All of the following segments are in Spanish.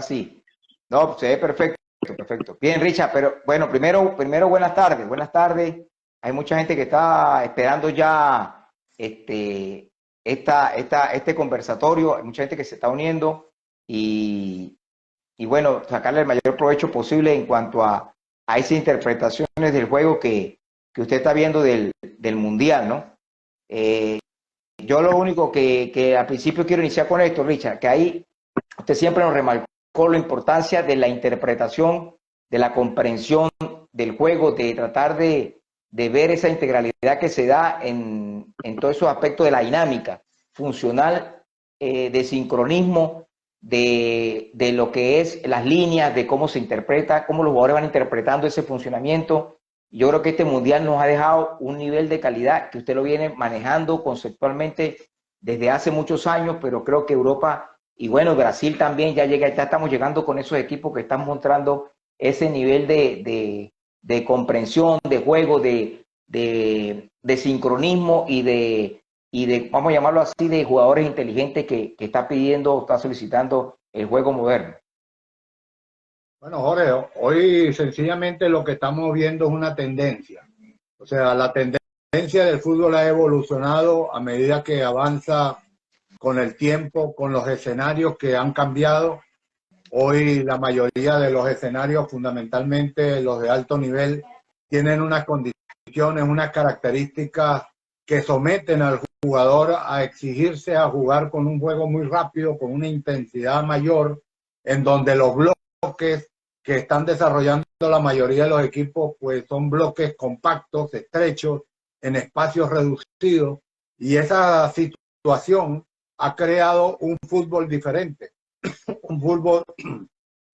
sí. No, se ve perfecto, perfecto. Bien, Richard, pero bueno, primero buenas tardes, buenas tardes. Hay mucha gente que está esperando ya este conversatorio, hay mucha gente que se está uniendo y, y bueno, sacarle el mayor provecho posible en cuanto a esas interpretaciones del juego que usted está viendo del Mundial, ¿no? Eh, yo lo único que al principio quiero iniciar con esto, Richard, que ahí usted siempre nos remarcó la importancia de la interpretación, de la comprensión del juego, de tratar de ver esa integralidad que se da en todos esos aspectos de la dinámica funcional, de sincronismo, de lo que es las líneas, de cómo se interpreta, cómo los jugadores van interpretando ese funcionamiento. Yo creo que este mundial nos ha dejado un nivel de calidad que usted lo viene manejando conceptualmente desde hace muchos años, pero creo que Europa y bueno, Brasil también ya llega, ya estamos llegando con esos equipos que están mostrando ese nivel de comprensión, de juego, de sincronismo y de, vamos a llamarlo así, de jugadores inteligentes que está pidiendo, está solicitando el juego moderno. Bueno, Jorge, hoy sencillamente lo que estamos viendo es una tendencia. O sea, la tendencia del fútbol ha evolucionado a medida que avanza con el tiempo, con los escenarios que han cambiado. Hoy la mayoría de los escenarios, fundamentalmente los de alto nivel, tienen unas condiciones, unas características que someten al jugador a exigirse a jugar con un juego muy rápido, con una intensidad mayor, en donde los bloques que están desarrollando la mayoría de los equipos pues son bloques compactos, estrechos, en espacios reducidos, y esa situación ha creado un fútbol diferente, un fútbol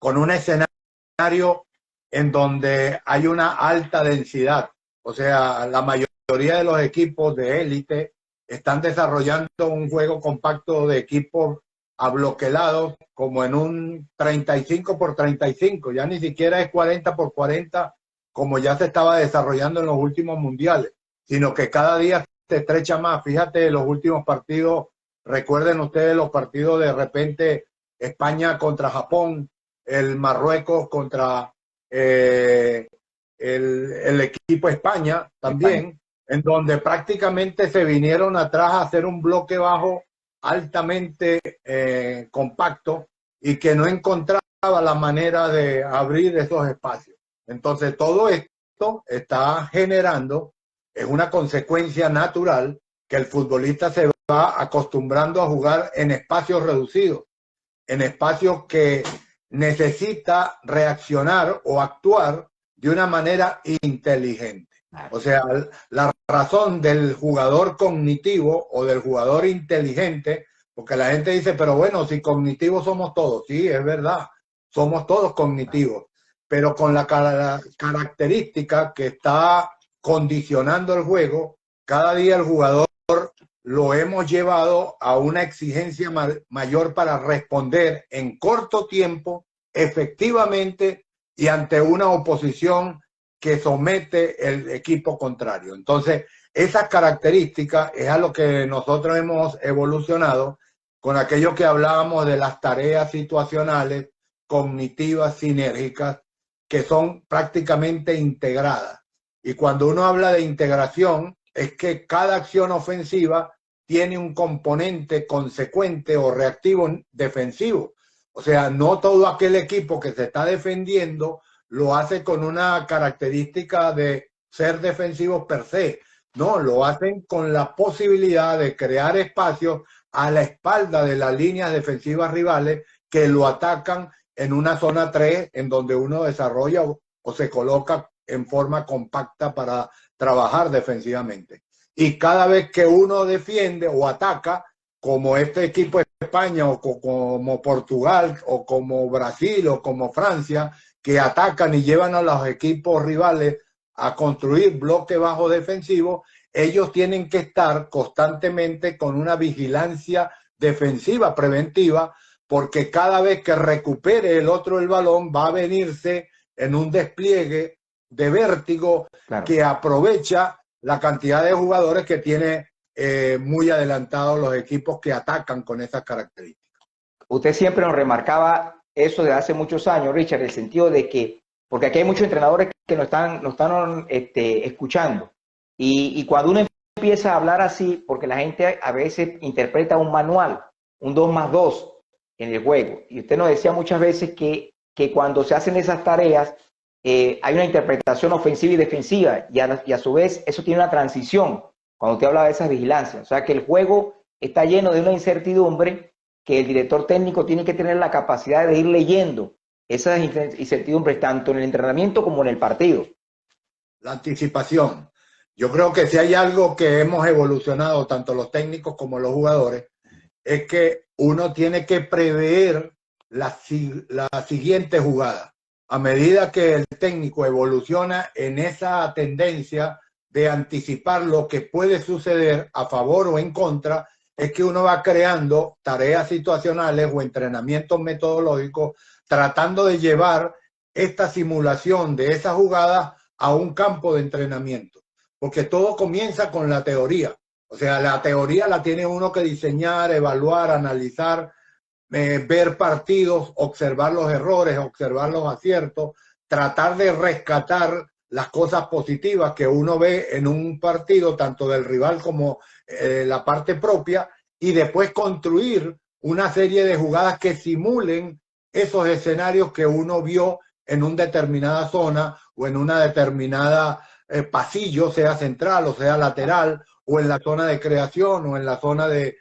con un escenario en donde hay una alta densidad. O sea, la mayoría de los equipos de élite están desarrollando un juego compacto de equipos abloquelados, como en un 35 por 35, ya ni siquiera es 40 por 40 como ya se estaba desarrollando en los últimos mundiales, sino que cada día se estrecha más. Fíjate los últimos partidos, recuerden ustedes los partidos de repente España contra Japón, el Marruecos contra el equipo España también, España, en donde prácticamente se vinieron atrás a hacer un bloque bajo altamente compacto y que no encontraba la manera de abrir esos espacios. Entonces todo esto está generando, es una consecuencia natural, que el futbolista se va acostumbrando a jugar en espacios reducidos, en espacios que necesita reaccionar o actuar de una manera inteligente. O sea, la razón del jugador cognitivo o del jugador inteligente, porque la gente dice, pero bueno, si cognitivos somos todos, sí, es verdad, somos todos cognitivos, pero con la característica que está condicionando el juego, cada día el jugador lo hemos llevado a una exigencia mayor para responder en corto tiempo, efectivamente, y ante una oposición que somete el equipo contrario. Entonces, esas características es a lo que nosotros hemos evolucionado con aquello que hablábamos de las tareas situacionales, cognitivas, sinérgicas, que son prácticamente integradas. Y cuando uno habla de integración, es que cada acción ofensiva tiene un componente consecuente o reactivo defensivo. O sea, no todo aquel equipo que se está defendiendo lo hace con una característica de ser defensivos per se. No, lo hacen con la posibilidad de crear espacios a la espalda de las líneas defensivas rivales que lo atacan en una zona 3 en donde uno desarrolla o se coloca en forma compacta para trabajar defensivamente. Y cada vez que uno defiende o ataca, como este equipo de España o como Portugal o como Brasil o como Francia, que atacan y llevan a los equipos rivales a construir bloque bajo defensivo, ellos tienen que estar constantemente con una vigilancia defensiva preventiva, porque cada vez que recupere el otro el balón va a venirse en un despliegue de vértigo, claro, que aprovecha la cantidad de jugadores que tiene muy adelantados los equipos que atacan con esas características. Usted siempre nos remarcaba eso desde hace muchos años, Richard, en el sentido de que, porque aquí hay muchos entrenadores que nos están escuchando, y cuando uno empieza a hablar así, porque la gente a veces interpreta un manual, un 2 más 2 en el juego, y usted nos decía muchas veces que cuando se hacen esas tareas, hay una interpretación ofensiva y defensiva, y a su vez eso tiene una transición, cuando usted habla de esas vigilancias, o sea que el juego está lleno de una incertidumbre que el director técnico tiene que tener la capacidad de ir leyendo esas incertidumbres tanto en el entrenamiento como en el partido. La anticipación. Yo creo que si hay algo que hemos evolucionado, tanto los técnicos como los jugadores, es que uno tiene que prever la siguiente jugada. A medida que el técnico evoluciona en esa tendencia de anticipar lo que puede suceder a favor o en contra, es que uno va creando tareas situacionales o entrenamientos metodológicos tratando de llevar esta simulación de esa jugada a un campo de entrenamiento. Porque todo comienza con la teoría. O sea, la teoría la tiene uno que diseñar, evaluar, analizar, ver partidos, observar los errores, observar los aciertos, tratar de rescatar las cosas positivas que uno ve en un partido, tanto del rival como la parte propia, y después construir una serie de jugadas que simulen esos escenarios que uno vio en una determinada zona o en una determinada pasillo, sea central o sea lateral, o en la zona de creación o en la zona de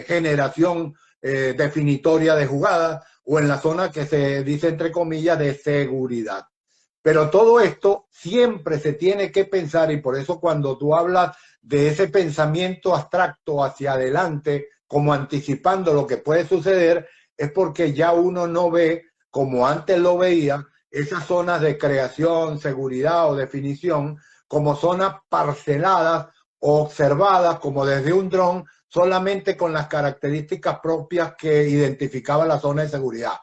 generación definitoria de jugadas, o en la zona que se dice entre comillas de seguridad. Pero todo esto siempre se tiene que pensar, y por eso cuando tú hablas de ese pensamiento abstracto hacia adelante, como anticipando lo que puede suceder, es porque ya uno no ve, como antes lo veía, esas zonas de creación, seguridad o definición como zonas parceladas o observadas como desde un dron, solamente con las características propias que identificaba la zona de seguridad.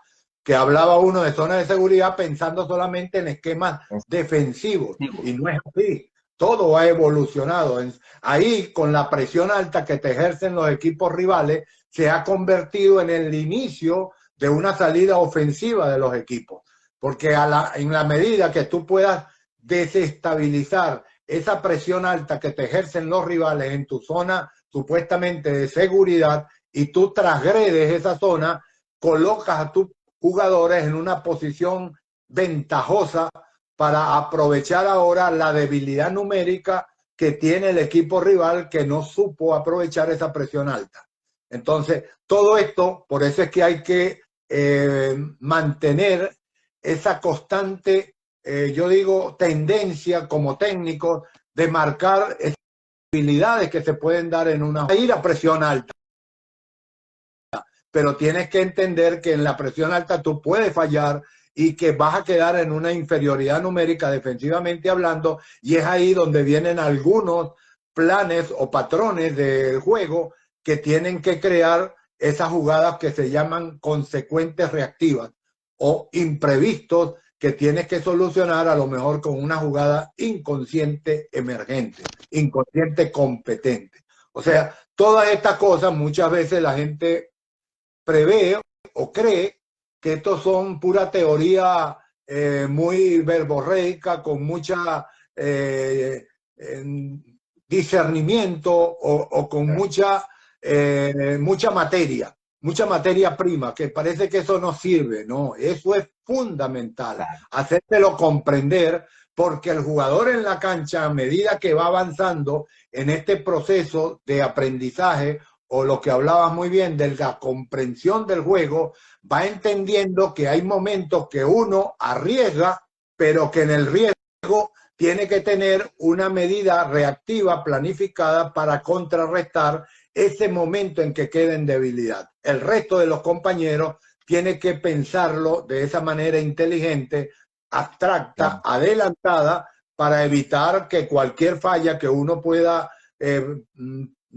Que hablaba uno de zona de seguridad pensando solamente en esquemas defensivos, y no es así. Todo ha evolucionado. Ahí, con la presión alta que te ejercen los equipos rivales, se ha convertido en el inicio de una salida ofensiva de los equipos. Porque en la medida que tú puedas desestabilizar esa presión alta que te ejercen los rivales en tu zona supuestamente de seguridad, y tú transgredes esa zona, colocas a tus jugadores en una posición ventajosa para aprovechar ahora la debilidad numérica que tiene el equipo rival, que no supo aprovechar esa presión alta. Entonces, todo esto, por eso es que hay que mantener esa constante, yo digo, tendencia como técnico de marcar esas habilidades que se pueden dar en una... Ahí la presión alta. Pero tienes que entender que en la presión alta tú puedes fallar y que vas a quedar en una inferioridad numérica defensivamente hablando, y es ahí donde vienen algunos planes o patrones del juego que tienen que crear esas jugadas que se llaman consecuentes reactivas o imprevistos, que tienes que solucionar a lo mejor con una jugada inconsciente emergente, inconsciente competente. O sea, todas estas cosas muchas veces la gente prevé o cree que estos son pura teoría muy verborreica, con mucha discernimiento o con mucha materia prima, que parece que eso no sirve. No, eso es fundamental, hacértelo comprender, porque el jugador en la cancha, a medida que va avanzando en este proceso de aprendizaje, o lo que hablabas muy bien de la comprensión del juego, va entendiendo que hay momentos que uno arriesga, pero que en el riesgo tiene que tener una medida reactiva planificada para contrarrestar ese momento en que queda en debilidad. El resto de los compañeros tiene que pensarlo de esa manera inteligente, abstracta, adelantada, para evitar que cualquier falla que uno pueda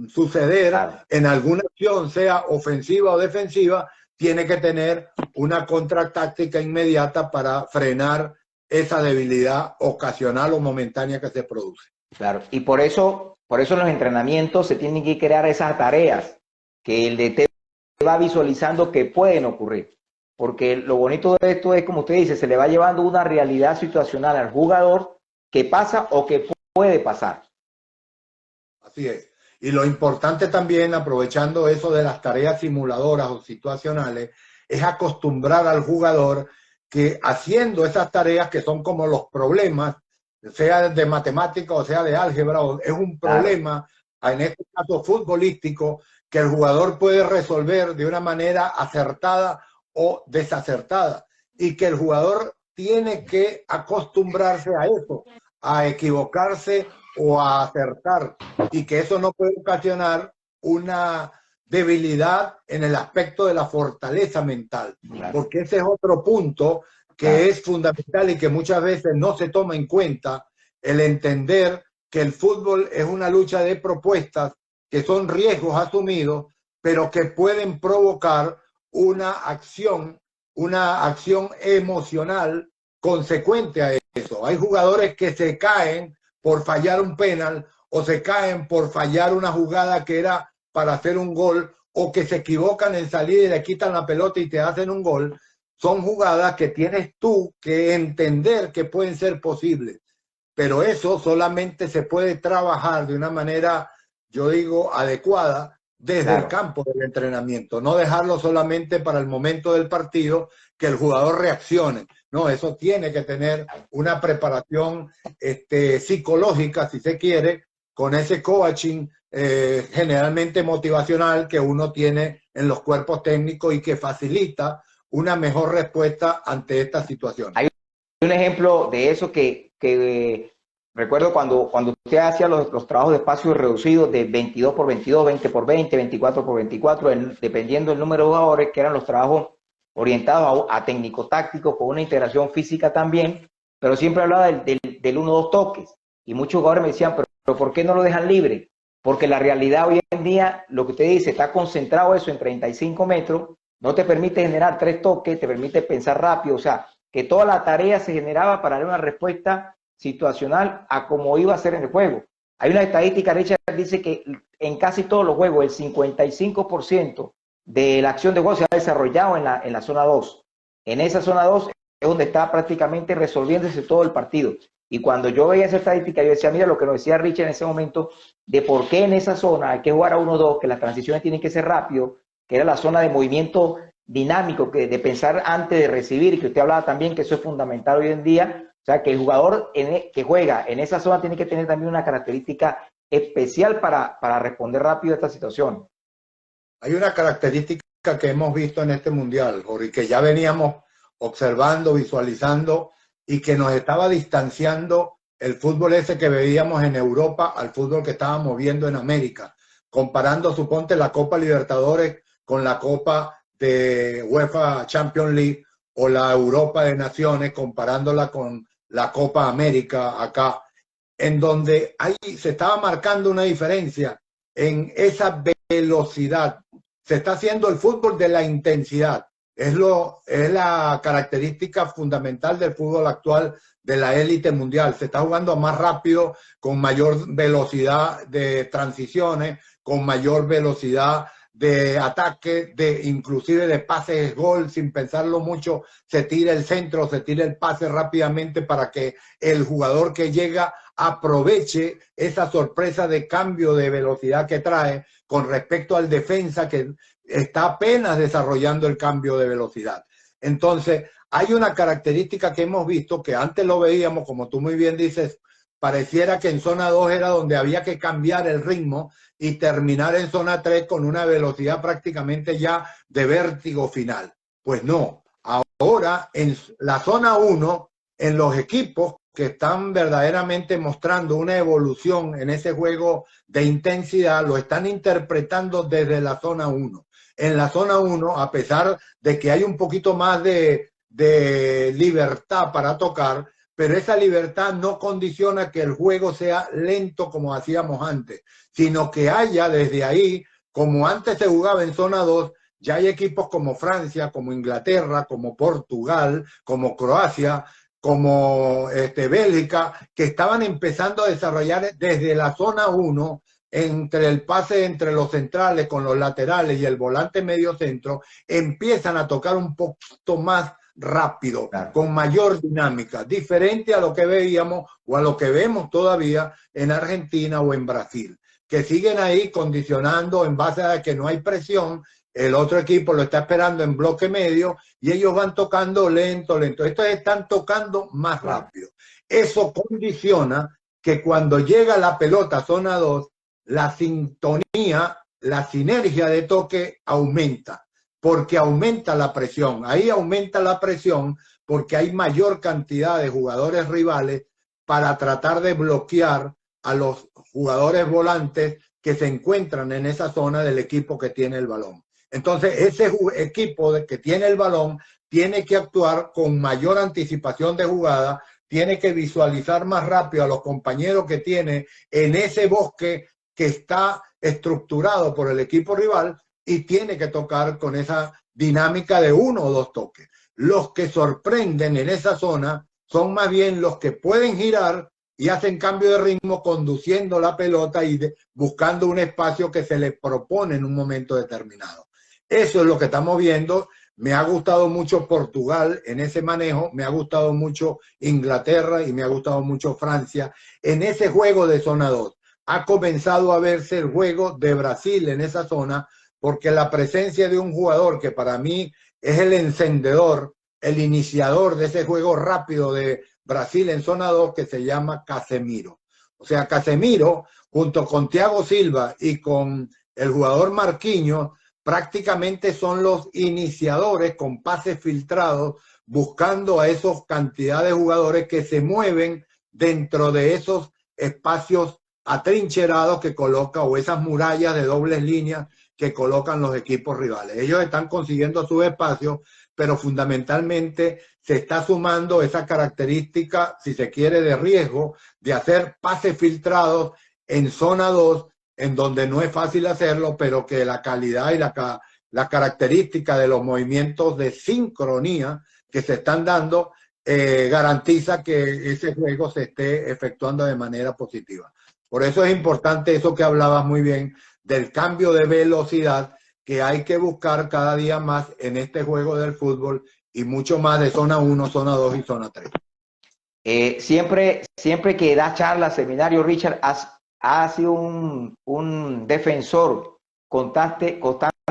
suceder en alguna acción, sea ofensiva o defensiva, tiene que tener una contratáctica inmediata para frenar esa debilidad ocasional o momentánea que se produce. Claro, y por eso en los entrenamientos se tienen que crear esas tareas que el DT va visualizando que pueden ocurrir. porque lo bonito de esto es, como usted dice, se le va llevando una realidad situacional al jugador que pasa o que puede pasar. Así es. Y lo importante también, aprovechando eso de las tareas simuladoras o situacionales, es acostumbrar al jugador que haciendo esas tareas que son como los problemas, sea de matemática o sea de álgebra, o es un problema, en este caso futbolístico, que el jugador puede resolver de una manera acertada o desacertada. Y que el jugador tiene que acostumbrarse a eso, a equivocarse o a acertar, y que eso no puede ocasionar una debilidad en el aspecto de la fortaleza mental, porque ese es otro punto que es fundamental y que muchas veces no se toma en cuenta, el entender que el fútbol es una lucha de propuestas que son riesgos asumidos, pero que pueden provocar una acción emocional consecuente a eso. Hay jugadores que se caen por fallar un penal, o se caen por fallar una jugada que era para hacer un gol, o que se equivocan en salir y le quitan la pelota y te hacen un gol. Son jugadas que tienes tú que entender que pueden ser posibles, pero eso solamente se puede trabajar de una manera, yo digo, adecuada desde el campo del entrenamiento, no dejarlo solamente para el momento del partido, que el jugador reaccione. No, eso tiene que tener una preparación psicológica, si se quiere, con ese coaching generalmente motivacional que uno tiene en los cuerpos técnicos y que facilita una mejor respuesta ante estas situaciones. Hay un ejemplo de eso que recuerdo cuando usted hacía los trabajos de espacio reducidos de 22 por 22, 20 por 20, 24 por 24, dependiendo del número de jugadores, que eran los trabajos orientados a técnico-táctico, con una integración física también, pero siempre hablaba del 1-2 toques. Y muchos jugadores me decían, pero ¿por qué no lo dejan libre? Porque la realidad hoy en día, lo que usted dice, está concentrado eso en 35 metros, no te permite generar 3 toques, te permite pensar rápido, o sea, que toda la tarea se generaba para dar una respuesta situacional a cómo iba a ser en el juego. Hay una estadística, Richard, dice que en casi todos los juegos el 55% de la acción de juego se ha desarrollado en la zona 2. En esa zona 2 es donde está prácticamente resolviéndose todo el partido. Y cuando yo veía esa estadística, yo decía, mira lo que nos decía Richard en ese momento, de por qué en esa zona hay que jugar a 1-2, que las transiciones tienen que ser rápido, que era la zona de movimiento dinámico, de pensar antes de recibir, y que usted hablaba también que eso es fundamental hoy en día. O sea, que el jugador que juega en esa zona tiene que tener también una característica especial para responder rápido a esta situación. Hay una característica que hemos visto en este mundial, Jorge, que ya veníamos observando, visualizando, y que nos estaba distanciando el fútbol ese que veíamos en Europa al fútbol que estábamos viendo en América, comparando, suponte, la Copa Libertadores con la Copa de UEFA Champions League o la Europa de Naciones, comparándola con la Copa América acá, en donde ahí se estaba marcando una diferencia en esa velocidad. Se está haciendo el fútbol de la intensidad. Es la característica fundamental del fútbol actual de la élite mundial. Se está jugando más rápido, con mayor velocidad de transiciones, con mayor velocidad de ataque, inclusive de pases gol, sin pensarlo mucho, se tira el centro, se tira el pase rápidamente para que el jugador que llega aproveche esa sorpresa de cambio de velocidad que trae con respecto al defensa que está apenas desarrollando el cambio de velocidad. Entonces, hay una característica que hemos visto, que antes lo veíamos, como tú muy bien dices, pareciera que en zona 2 era donde había que cambiar el ritmo y terminar en zona 3 con una velocidad prácticamente ya de vértigo final. Pues no, ahora en la zona 1, en los equipos que están verdaderamente mostrando una evolución en ese juego de intensidad, lo están interpretando desde la zona 1. En la zona 1, a pesar de que hay un poquito más de libertad para tocar, pero esa libertad no condiciona que el juego sea lento como hacíamos antes, sino que haya desde ahí, como antes se jugaba en zona 2, ya hay equipos como Francia, como Inglaterra, como Portugal, como Croacia, como Bélgica, que estaban empezando a desarrollar desde la zona 1 entre el pase entre los centrales con los laterales y el volante medio centro, empiezan a tocar un poquito más rápido, claro, con mayor dinámica, diferente a lo que veíamos o a lo que vemos todavía en Argentina o en Brasil, que siguen ahí condicionando en base a que no hay presión, el otro equipo lo está esperando en bloque medio y ellos van tocando lento, lento. Estos están tocando más rápido. Eso condiciona que cuando llega la pelota a zona 2, la sintonía, la sinergia de toque aumenta, porque aumenta la presión. Ahí aumenta la presión porque hay mayor cantidad de jugadores rivales para tratar de bloquear a los jugadores volantes que se encuentran en esa zona del equipo que tiene el balón. Entonces, ese equipo que tiene el balón tiene que actuar con mayor anticipación de jugada, tiene que visualizar más rápido a los compañeros que tiene en ese bosque que está estructurado por el equipo rival y tiene que tocar con esa dinámica de 1 o 2 toques. Los que sorprenden en esa zona son más bien los que pueden girar y hacen cambio de ritmo conduciendo la pelota y buscando un espacio que se les propone en un momento determinado. Eso es lo que estamos viendo. Me ha gustado mucho Portugal en ese manejo, me ha gustado mucho Inglaterra y me ha gustado mucho Francia en ese juego de zona 2. Ha comenzado a verse el juego de Brasil en esa zona porque la presencia de un jugador que para mí es el encendedor, el iniciador de ese juego rápido de Brasil en zona 2 que se llama Casemiro. O sea, Casemiro junto con Thiago Silva y con el jugador Marquinhos prácticamente son los iniciadores con pases filtrados buscando a esos cantidades de jugadores que se mueven dentro de esos espacios atrincherados que coloca o esas murallas de dobles líneas que colocan los equipos rivales. Ellos están consiguiendo sus espacios, pero fundamentalmente se está sumando esa característica, si se quiere, de riesgo de hacer pases filtrados en zona 2, en donde no es fácil hacerlo, pero que la calidad y la característica de los movimientos de sincronía que se están dando garantiza que ese juego se esté efectuando de manera positiva. Por eso es importante eso que hablabas muy bien del cambio de velocidad que hay que buscar cada día más en este juego del fútbol y mucho más de zona 1, zona 2 y zona 3. Siempre que da charlas, seminario, Richard, ha sido un defensor constante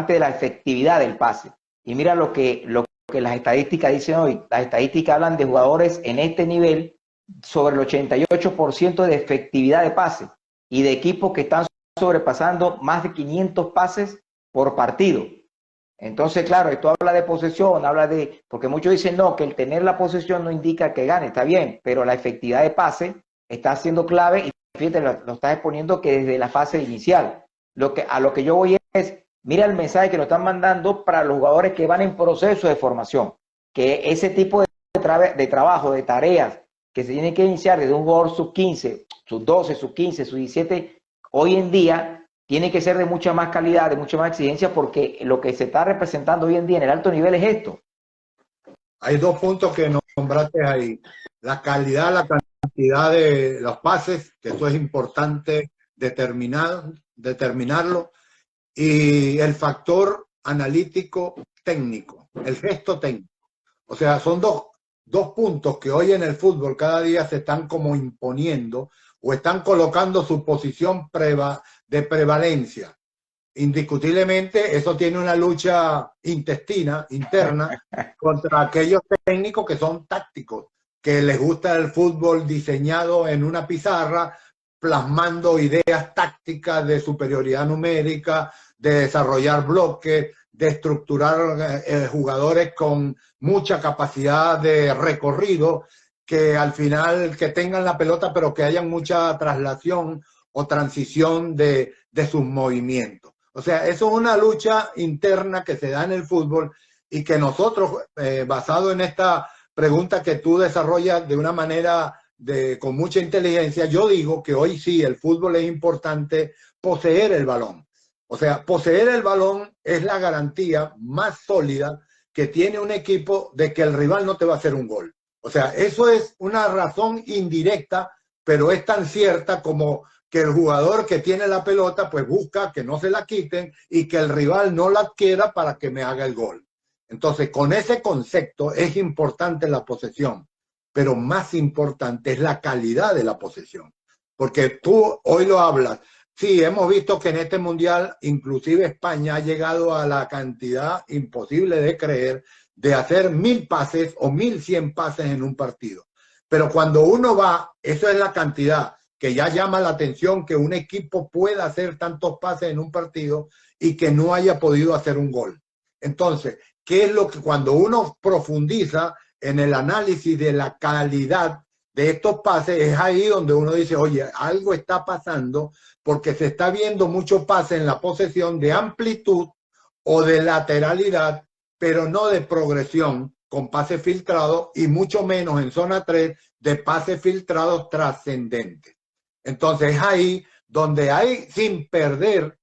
de la efectividad del pase. Y mira lo que las estadísticas dicen hoy. Las estadísticas hablan de jugadores en este nivel sobre el 88% de efectividad de pase y de equipos que están sobrepasando más de 500 pases por partido. Entonces, claro, esto habla de posesión, porque muchos dicen no, que el tener la posesión no indica que gane, está bien, pero la efectividad de pase está siendo clave y fíjate, lo estás exponiendo que desde la fase inicial. A lo que yo voy es, mira el mensaje que nos están mandando para los jugadores que van en proceso de formación, que ese tipo de trabajo, de tareas que se tienen que iniciar desde un jugador sub-15, sub-12, sub-15, sub-17, hoy en día tiene que ser de mucha más calidad, de mucha más exigencia, porque lo que se está representando hoy en día en el alto nivel es esto. Hay 2 puntos que nombraste ahí. La calidad, la cantidad de los pases, que eso es importante determinarlo, y el factor analítico técnico, el gesto técnico. O sea, son dos puntos que hoy en el fútbol cada día se están como imponiendo o están colocando su posición de prevalencia. Indiscutiblemente eso tiene una lucha interna contra aquellos técnicos que son tácticos, que les gusta el fútbol diseñado en una pizarra, plasmando ideas tácticas de superioridad numérica, de desarrollar bloques, de estructurar jugadores con mucha capacidad de recorrido, que al final que tengan la pelota pero que haya mucha traslación o transición de sus movimientos. O sea, eso es una lucha interna que se da en el fútbol y que nosotros, basado en esta pregunta que tú desarrollas de una manera con mucha inteligencia, yo digo que hoy sí el fútbol es importante poseer el balón. O sea, poseer el balón es la garantía más sólida que tiene un equipo de que el rival no te va a hacer un gol. O sea, eso es una razón indirecta, pero es tan cierta como que el jugador que tiene la pelota pues busca que no se la quiten y que el rival no la adquiera para que me haga el gol. Entonces, con ese concepto es importante la posesión, pero más importante es la calidad de la posesión. Porque tú hoy lo hablas. Sí, hemos visto que en este mundial, inclusive España ha llegado a la cantidad imposible de creer de hacer 1000 pases o 1100 pases en un partido. Pero cuando uno va, eso es la cantidad que ya llama la atención, que un equipo pueda hacer tantos pases en un partido y que no haya podido hacer un gol. Entonces, ¿qué es lo que cuando uno profundiza en el análisis de la calidad de estos pases, es ahí donde uno dice, oye, algo está pasando porque se está viendo mucho pase en la posesión de amplitud o de lateralidad, pero no de progresión con pase filtrado y mucho menos en zona 3 de pase filtrados trascendentes. Entonces es ahí donde hay, sin perder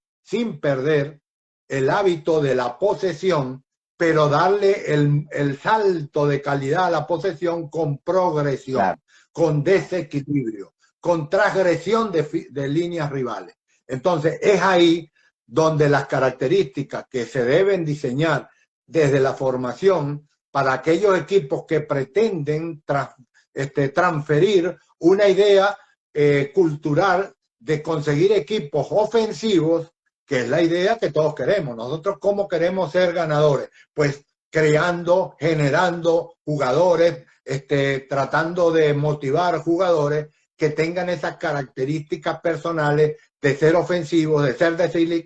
el hábito de la posesión, pero darle el salto de calidad a la posesión con progresión, claro, con desequilibrio, con transgresión de líneas rivales. Entonces es ahí donde las características que se deben diseñar desde la formación para aquellos equipos que pretenden transferir una idea cultural de conseguir equipos ofensivos, que es la idea que todos queremos. Nosotros, ¿cómo queremos ser ganadores? Pues creando, generando jugadores, tratando de motivar jugadores que tengan esas características personales de ser ofensivos, de ser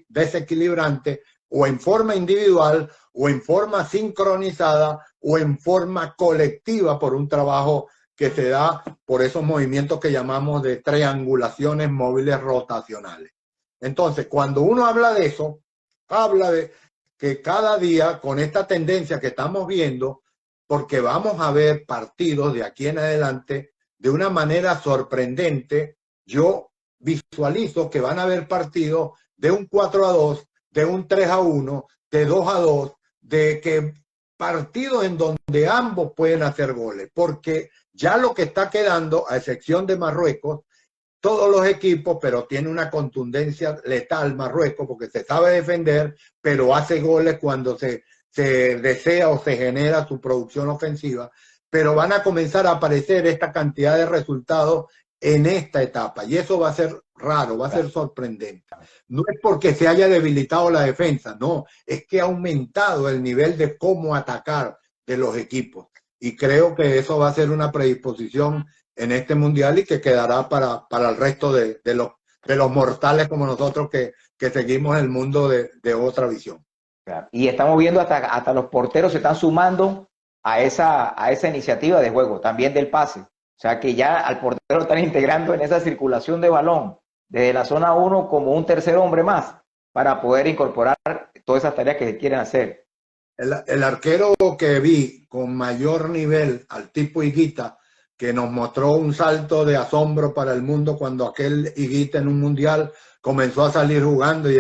desequilibrantes, o en forma individual, o en forma sincronizada, o en forma colectiva por un trabajo que se da por esos movimientos que llamamos de triangulaciones móviles rotacionales. Entonces, cuando uno habla de eso, habla de que cada día, con esta tendencia que estamos viendo, porque vamos a ver partidos de aquí en adelante de una manera sorprendente, yo visualizo que van a haber partidos de un 4-2, de un 3-1, de 2-2, de que partidos en donde ambos pueden hacer goles, porque ya lo que está quedando, a excepción de Marruecos, todos los equipos, pero tiene una contundencia letal Marruecos, porque se sabe defender, pero hace goles cuando se desea o se genera su producción ofensiva, pero van a comenzar a aparecer esta cantidad de resultados en esta etapa, y eso va a ser raro, va a ser sorprendente. No es porque se haya debilitado la defensa, no, es que ha aumentado el nivel de cómo atacar de los equipos, y creo que eso va a ser una predisposición en este mundial y que quedará para el resto de los mortales como nosotros que seguimos el mundo de otra visión. Claro. Y estamos viendo hasta los porteros se están sumando a esa iniciativa de juego, también del pase. O sea que ya al portero lo están integrando en esa circulación de balón, desde la zona 1 como un tercer hombre más, para poder incorporar todas esas tareas que se quieren hacer. El arquero que vi con mayor nivel, al tipo Higuita, que nos mostró un salto de asombro para el mundo cuando aquel Higuita en un mundial comenzó a salir jugando y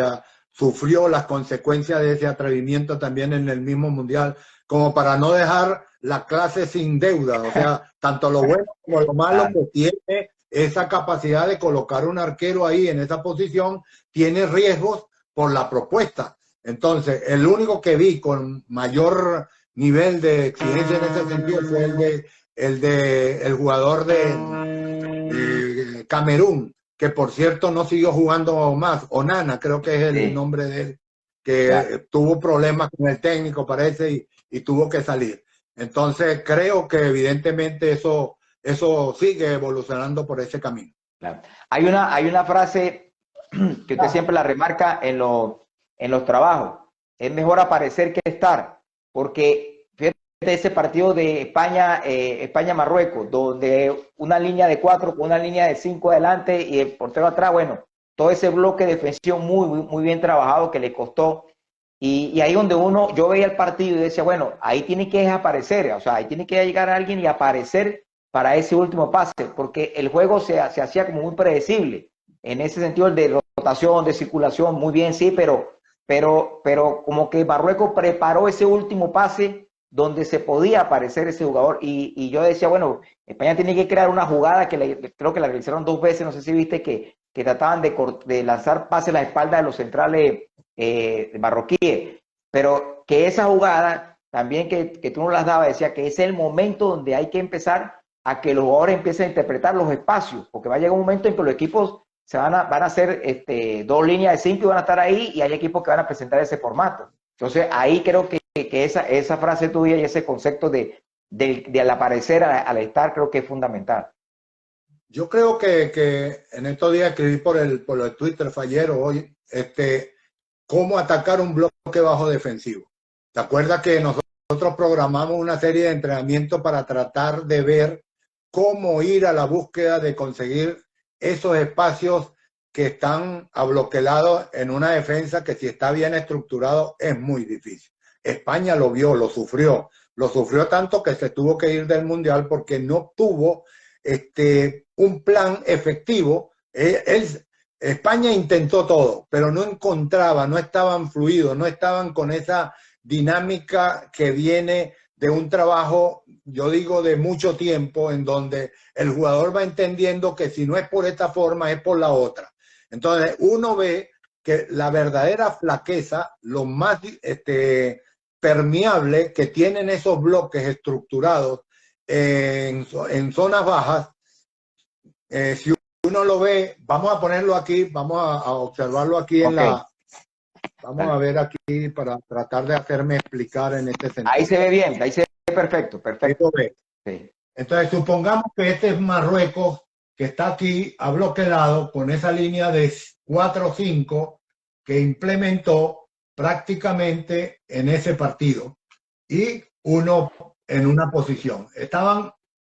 sufrió las consecuencias de ese atrevimiento también en el mismo mundial, como para no dejar la clase sin deuda, o sea, tanto lo bueno como lo malo que tiene esa capacidad de colocar un arquero ahí en esa posición, tiene riesgos por la propuesta. Entonces, el único que vi con mayor nivel de exigencia en ese sentido fue el jugador de Camerún, que por cierto no siguió jugando más, Onana creo que es el nombre de él, que tuvo problemas con el técnico parece y tuvo que salir. Entonces creo que evidentemente eso sigue evolucionando por ese camino. Claro. Hay una frase que usted siempre la remarca en los trabajos: es mejor aparecer que estar, porque fíjate ese partido de España-Marruecos, donde una línea de 4 con una línea de 5 adelante y el portero atrás, bueno, todo ese bloque defensivo muy bien trabajado que le costó. Y ahí donde yo veía el partido y decía, bueno, ahí tiene que aparecer, o sea, ahí tiene que llegar alguien y aparecer para ese último pase, porque el juego se hacía como muy predecible. En ese sentido, el de rotación, de circulación, muy bien, sí, pero como que Marruecos preparó ese último pase donde se podía aparecer ese jugador. Y yo decía, bueno, España tiene que crear una jugada que creo que la realizaron 2 veces, no sé si viste que que trataban de lanzar pases a la espalda de los centrales marroquíes, pero que esa jugada también que tú no las dabas, decía que es el momento donde hay que empezar a que los jugadores empiecen a interpretar los espacios, porque va a llegar un momento en que los equipos van a hacer dos líneas de 5 y van a estar ahí, y hay equipos que van a presentar ese formato. Entonces ahí creo que esa frase tuya y ese concepto de al aparecer, al estar, creo que es fundamental. Yo creo que en estos días escribí por el Twitter, fue ayer o hoy, cómo atacar un bloque bajo defensivo. ¿Te acuerdas que nosotros programamos una serie de entrenamientos para tratar de ver cómo ir a la búsqueda de conseguir esos espacios que están abloquelados en una defensa que, si está bien estructurado, es muy difícil? España lo vio, lo sufrió tanto que se tuvo que ir del Mundial porque no tuvo un plan efectivo. España intentó todo, pero no encontraba, no estaban fluidos, no estaban con esa dinámica que viene de un trabajo, yo digo, de mucho tiempo, en donde el jugador va entendiendo que si no es por esta forma, es por la otra. Entonces uno ve que la verdadera flaqueza, lo más permeable que tienen esos bloques estructurados en zonas bajas, si uno lo ve, vamos a ponerlo aquí, vamos a observarlo aquí en la... Vamos a ver aquí para tratar de hacerme explicar en este sentido. Ahí se ve bien, ahí se ve perfecto, perfecto. Sí. Entonces, supongamos que este es Marruecos, que está aquí abloquelado con esa línea de 4-5 que implementó prácticamente en ese partido, y uno en una posición.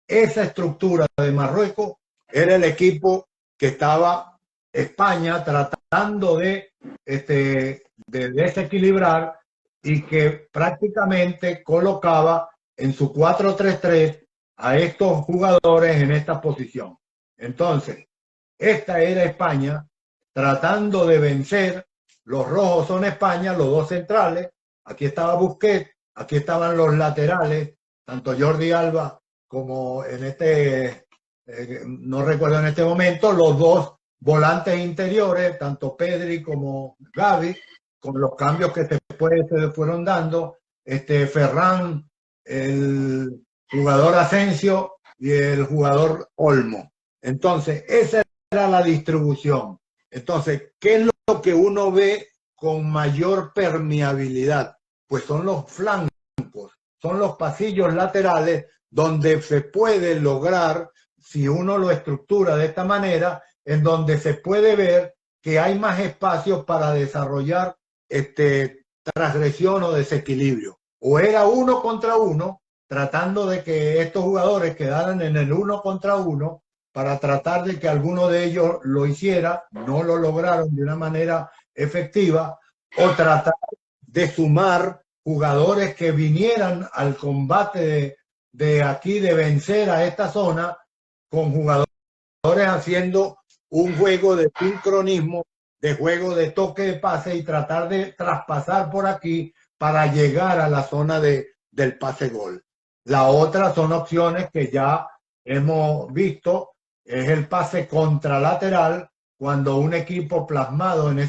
Esa estructura de Marruecos era el equipo que estaba España tratando de desequilibrar, y que prácticamente colocaba en su 4-3-3 a estos jugadores en esta posición. Entonces, esta era España tratando de vencer. Los rojos son España, los dos centrales. Aquí estaba Busquets, aquí estaban los laterales, tanto Jordi Alba como no recuerdo en este momento, los dos volantes interiores, tanto Pedri como Gavi, con los cambios que después se fueron dando, Ferran, el jugador Asensio y el jugador Olmo. Entonces, esa era la distribución. Entonces, ¿qué es lo que uno ve con mayor permeabilidad? Pues son los flancos, son los pasillos laterales, donde se puede lograr, si uno lo estructura de esta manera, en donde se puede ver que hay más espacios para desarrollar transgresión o desequilibrio. O era 1 contra 1, tratando de que estos jugadores quedaran en el 1 contra 1, para tratar de que alguno de ellos lo hiciera. No lo lograron de una manera efectiva. O tratar de sumar jugadores que vinieran al combate de aquí, de vencer a esta zona, con jugadores haciendo un juego de sincronismo, de juego de toque de pase, y tratar de traspasar por aquí para llegar a la zona del pase gol. La otra son opciones que ya hemos visto, es el pase contralateral, cuando un equipo plasmado en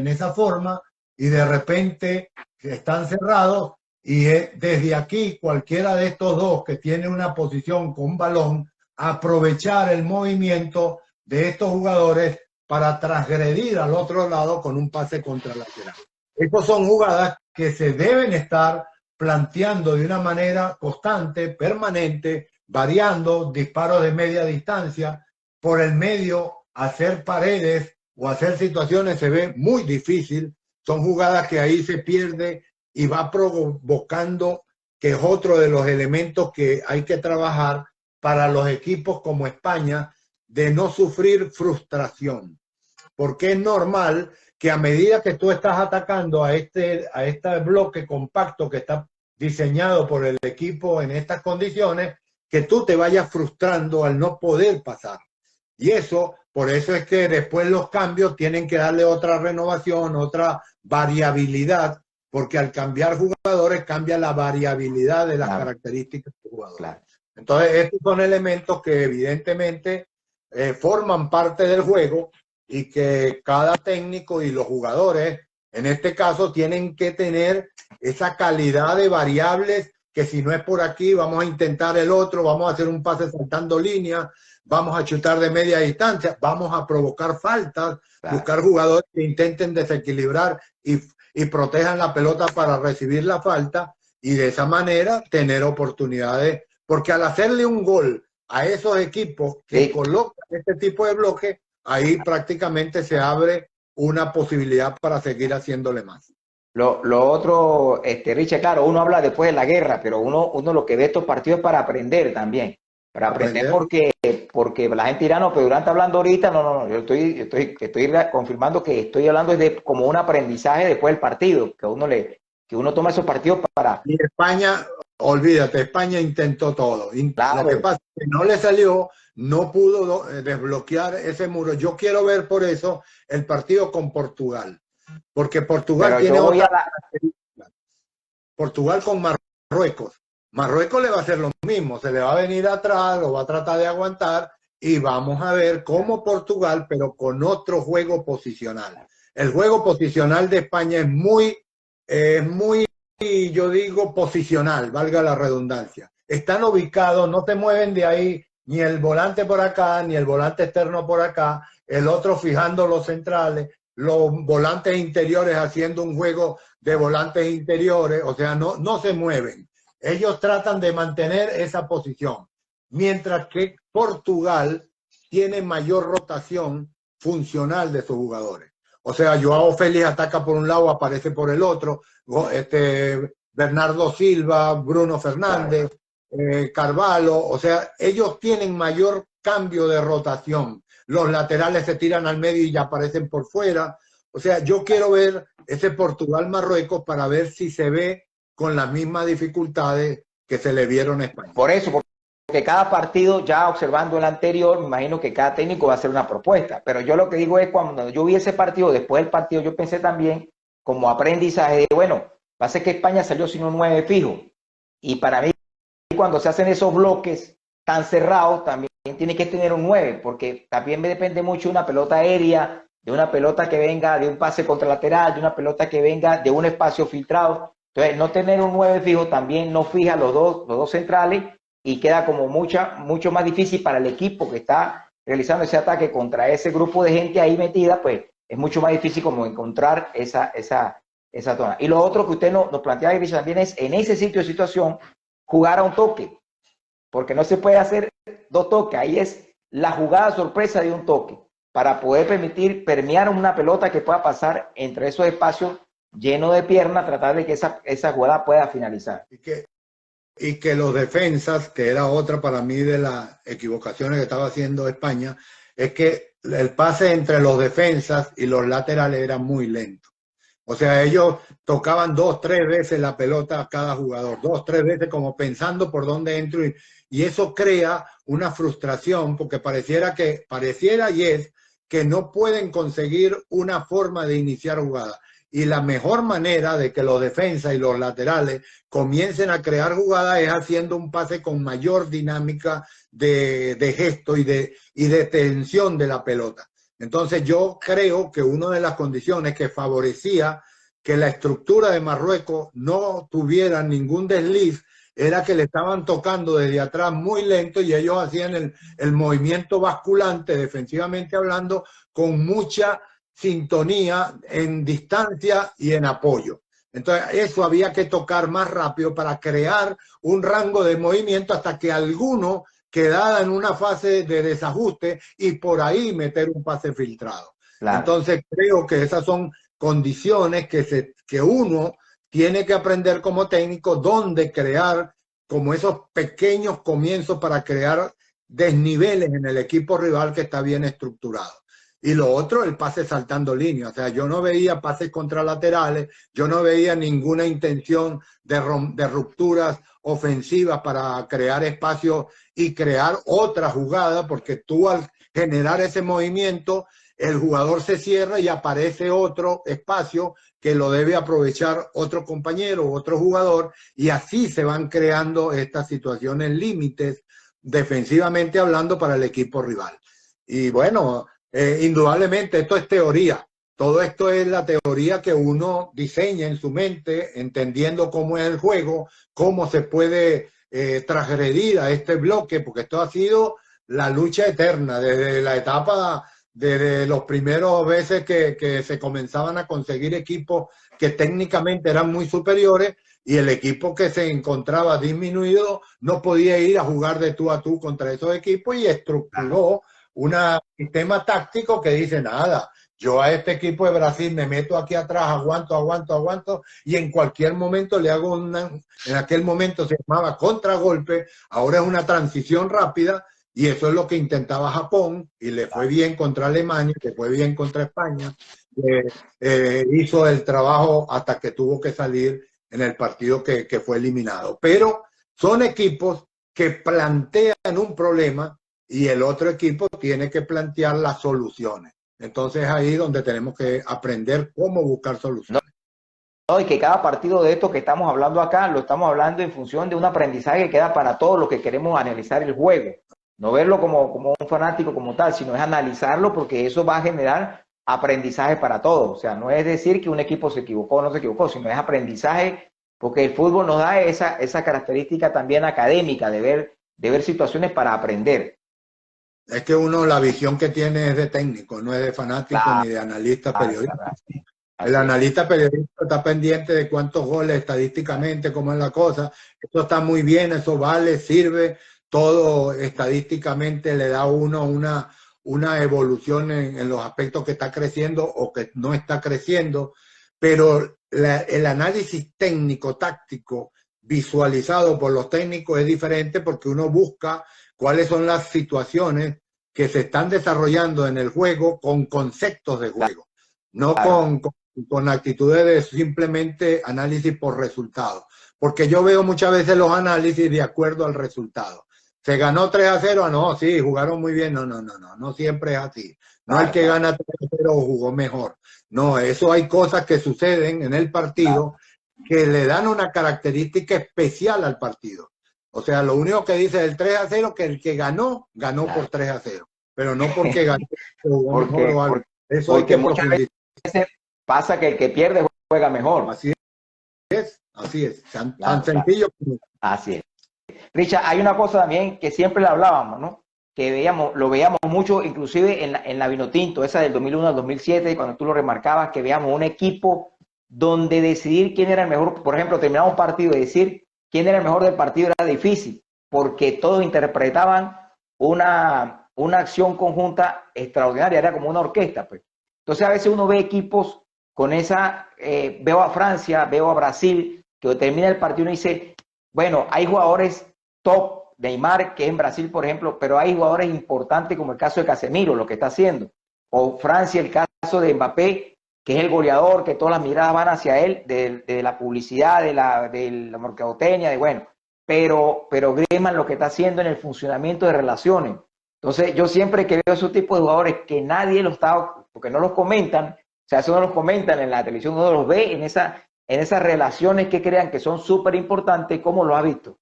esa forma, y de repente están cerrados, y desde aquí cualquiera de estos dos que tiene una posición con balón, aprovechar el movimiento de estos jugadores para transgredir al otro lado con un pase contralateral. Estas son jugadas que se deben estar planteando de una manera constante, permanente, variando, disparos de media distancia, por el medio, hacer paredes o hacer situaciones se ve muy difícil. Son jugadas que ahí se pierde y va provocando, que es otro de los elementos que hay que trabajar para los equipos como España, de no sufrir frustración. Porque es normal que a medida que tú estás atacando a este bloque compacto que está diseñado por el equipo en estas condiciones, que tú te vayas frustrando al no poder pasar. Y por eso es que después los cambios tienen que darle otra renovación, otra variabilidad, porque al cambiar jugadores cambia la variabilidad de las características del jugador. Entonces, estos son elementos que evidentemente forman parte del juego, y que cada técnico y los jugadores, en este caso, tienen que tener esa calidad de variables que si no es por aquí, vamos a intentar el otro, vamos a hacer un pase saltando línea, vamos a chutar de media distancia, vamos a provocar faltas, buscar jugadores que intenten desequilibrar y protejan la pelota para recibir la falta y de esa manera tener oportunidades, porque al hacerle un gol a esos equipos que colocan este tipo de bloque, ahí prácticamente se abre una posibilidad para seguir haciéndole más. Lo otro, Richard, claro, uno habla después de la guerra, pero uno lo que ve estos partidos es para aprender también. Para aprender porque la gente dirá, no, pero Durán hablando ahorita, no, yo estoy confirmando que estoy hablando de como un aprendizaje después del partido, que uno toma esos partidos para... Y España, olvídate, España intentó todo. Claro. Lo que pasa es que no le salió, no pudo desbloquear ese muro. Yo quiero ver por eso el partido con Portugal, porque Portugal tiene Portugal con Marruecos. Marruecos le va a hacer lo mismo, se le va a venir atrás, lo va a tratar de aguantar y vamos a ver cómo Portugal, pero con otro juego posicional. El juego posicional de España es muy, yo digo, posicional, valga la redundancia. Están ubicados, no se mueven de ahí, ni el volante por acá, ni el volante externo por acá, el otro fijando los centrales, los volantes interiores haciendo un juego de volantes interiores, o sea, no se mueven. Ellos tratan de mantener esa posición, mientras que Portugal tiene mayor rotación funcional de sus jugadores. O sea, Joao Félix ataca por un lado, aparece por el otro, Bernardo Silva, Bruno Fernández, Carvalho, o sea, ellos tienen mayor cambio de rotación. Los laterales se tiran al medio y ya aparecen por fuera. O sea, yo quiero ver ese Portugal-Marruecos para ver si se ve con las mismas dificultades que se le vieron a España. Por eso, porque cada partido, ya observando el anterior, me imagino que cada técnico va a hacer una propuesta. Pero yo lo que digo es, cuando yo vi ese partido, después del partido, yo pensé también, como aprendizaje, de, bueno, pasa que España salió sin un 9 fijo. Y para mí, cuando se hacen esos bloques tan cerrados, también tiene que tener un 9, porque también me depende mucho de una pelota aérea, de una pelota que venga de un pase contralateral, de una pelota que venga de un espacio filtrado. Entonces, no tener un 9 fijo también no fija los dos centrales y queda como mucho más difícil para el equipo que está realizando ese ataque contra ese grupo de gente ahí metida, pues es mucho más difícil como encontrar esa zona. Y lo otro que usted nos plantea, Gris, también es en ese sitio de situación jugar a un toque, porque no se puede hacer dos toques, ahí es la jugada sorpresa de un toque, para poder permear una pelota que pueda pasar entre esos espacios lleno de piernas, tratar de que esa jugada pueda finalizar. Y que los defensas, que era otra para mí de las equivocaciones que estaba haciendo España, es que el pase entre los defensas y los laterales era muy lento. O sea, ellos tocaban 2, 3 veces la pelota a cada jugador, 2, 3 veces como pensando por dónde entro y eso crea una frustración porque pareciera y es que no pueden conseguir una forma de iniciar jugada. Y la mejor manera de que los defensas y los laterales comiencen a crear jugadas es haciendo un pase con mayor dinámica de gesto y de tensión de la pelota. Entonces yo creo que una de las condiciones que favorecía que la estructura de Marruecos no tuviera ningún desliz era que le estaban tocando desde atrás muy lento y ellos hacían el movimiento basculante, defensivamente hablando, con mucha sintonía en distancia y en apoyo. Entonces eso había que tocar más rápido para crear un rango de movimiento hasta que alguno quedara en una fase de desajuste y por ahí meter un pase filtrado. Claro. Entonces creo que esas son condiciones que uno tiene que aprender como técnico, donde crear como esos pequeños comienzos para crear desniveles en el equipo rival que está bien estructurado. Y lo otro, el pase saltando línea. O sea, yo no veía pases contralaterales, yo no veía ninguna intención de rupturas ofensivas para crear espacio y crear otra jugada, porque tú al generar ese movimiento, el jugador se cierra y aparece otro espacio que lo debe aprovechar otro compañero o otro jugador, y así se van creando estas situaciones límites defensivamente hablando para el equipo rival. Y bueno, Indudablemente, esto es teoría. Todo esto es la teoría que uno diseña en su mente, entendiendo cómo es el juego, cómo se puede transgredir a este bloque, porque esto ha sido la lucha eterna desde la etapa, desde los primeros veces que se comenzaban a conseguir equipos que técnicamente eran muy superiores y el equipo que se encontraba disminuido no podía ir a jugar de tú a tú contra esos equipos y estructuró un sistema táctico que dice nada. Yo a este equipo de Brasil me meto aquí atrás, aguanto, y en cualquier momento le hago en aquel momento se llamaba contragolpe, ahora es una transición rápida, y eso es lo que intentaba Japón, y le fue bien contra Alemania, le fue bien contra España, hizo el trabajo hasta que tuvo que salir en el partido que fue eliminado. Pero son equipos que plantean un problema y el otro equipo tiene que plantear las soluciones. Entonces ahí es donde tenemos que aprender cómo buscar soluciones. No, y que cada partido de esto que estamos hablando acá, lo estamos hablando en función de un aprendizaje que queda para todos los que queremos analizar el juego. No verlo como un fanático como tal, sino es analizarlo porque eso va a generar aprendizaje para todos. O sea, no es decir que un equipo se equivocó o no se equivocó, sino es aprendizaje porque el fútbol nos da esa característica también académica de ver situaciones para aprender. Es que uno la visión que tiene es de técnico, no es de fanático Claro, ni de analista periodista. claro, El analista periodista está pendiente de cuántos goles estadísticamente, cómo es la cosa. Eso está muy bien, eso vale, sirve. Todo estadísticamente le da a uno una evolución en los aspectos que está creciendo o que no está creciendo. Pero el análisis técnico, táctico, visualizado por los técnicos es diferente porque uno busca cuáles son las situaciones que se están desarrollando en el juego con conceptos de juego, no con actitudes de simplemente análisis por resultado. Porque yo veo muchas veces los análisis de acuerdo al resultado. ¿Se ganó 3-0? No, sí, jugaron muy bien. No siempre es así. No el que gana 3-0 jugó mejor. No, eso hay cosas que suceden en el partido que le dan una característica especial al partido. O sea, lo único que dice el 3-0 que el que ganó por 3-0, pero no porque ganó jugó mejor o algo. Eso hay que profundizar. Pasa que el que pierde juega mejor. Así es, tan sencillo como... Así es. Richard, hay una cosa también que siempre le hablábamos, ¿no? Que lo veíamos mucho, inclusive en la Vinotinto, esa del 2001 al 2007, cuando tú lo remarcabas, que veíamos un equipo donde decidir quién era el mejor, por ejemplo, terminar un partido y decir quién era el mejor del partido era difícil, porque todos interpretaban una acción conjunta extraordinaria, era como una orquesta, pues. Entonces a veces uno ve equipos con esa, veo a Francia, veo a Brasil, que termina el partido y dice, bueno, hay jugadores top, Neymar, que es en Brasil, por ejemplo, pero hay jugadores importantes como el caso de Casemiro, lo que está haciendo, o Francia, el caso de Mbappé, que es el goleador, que todas las miradas van hacia él, de la publicidad, de la mercadotecnia, pero Griezmann lo que está haciendo en el funcionamiento de relaciones. Entonces, yo siempre que veo esos tipos de jugadores que nadie los está, porque no los comentan, o sea, eso no los comentan en la televisión, uno los ve en esas relaciones que crean que son súper importantes, ¿cómo lo ha visto?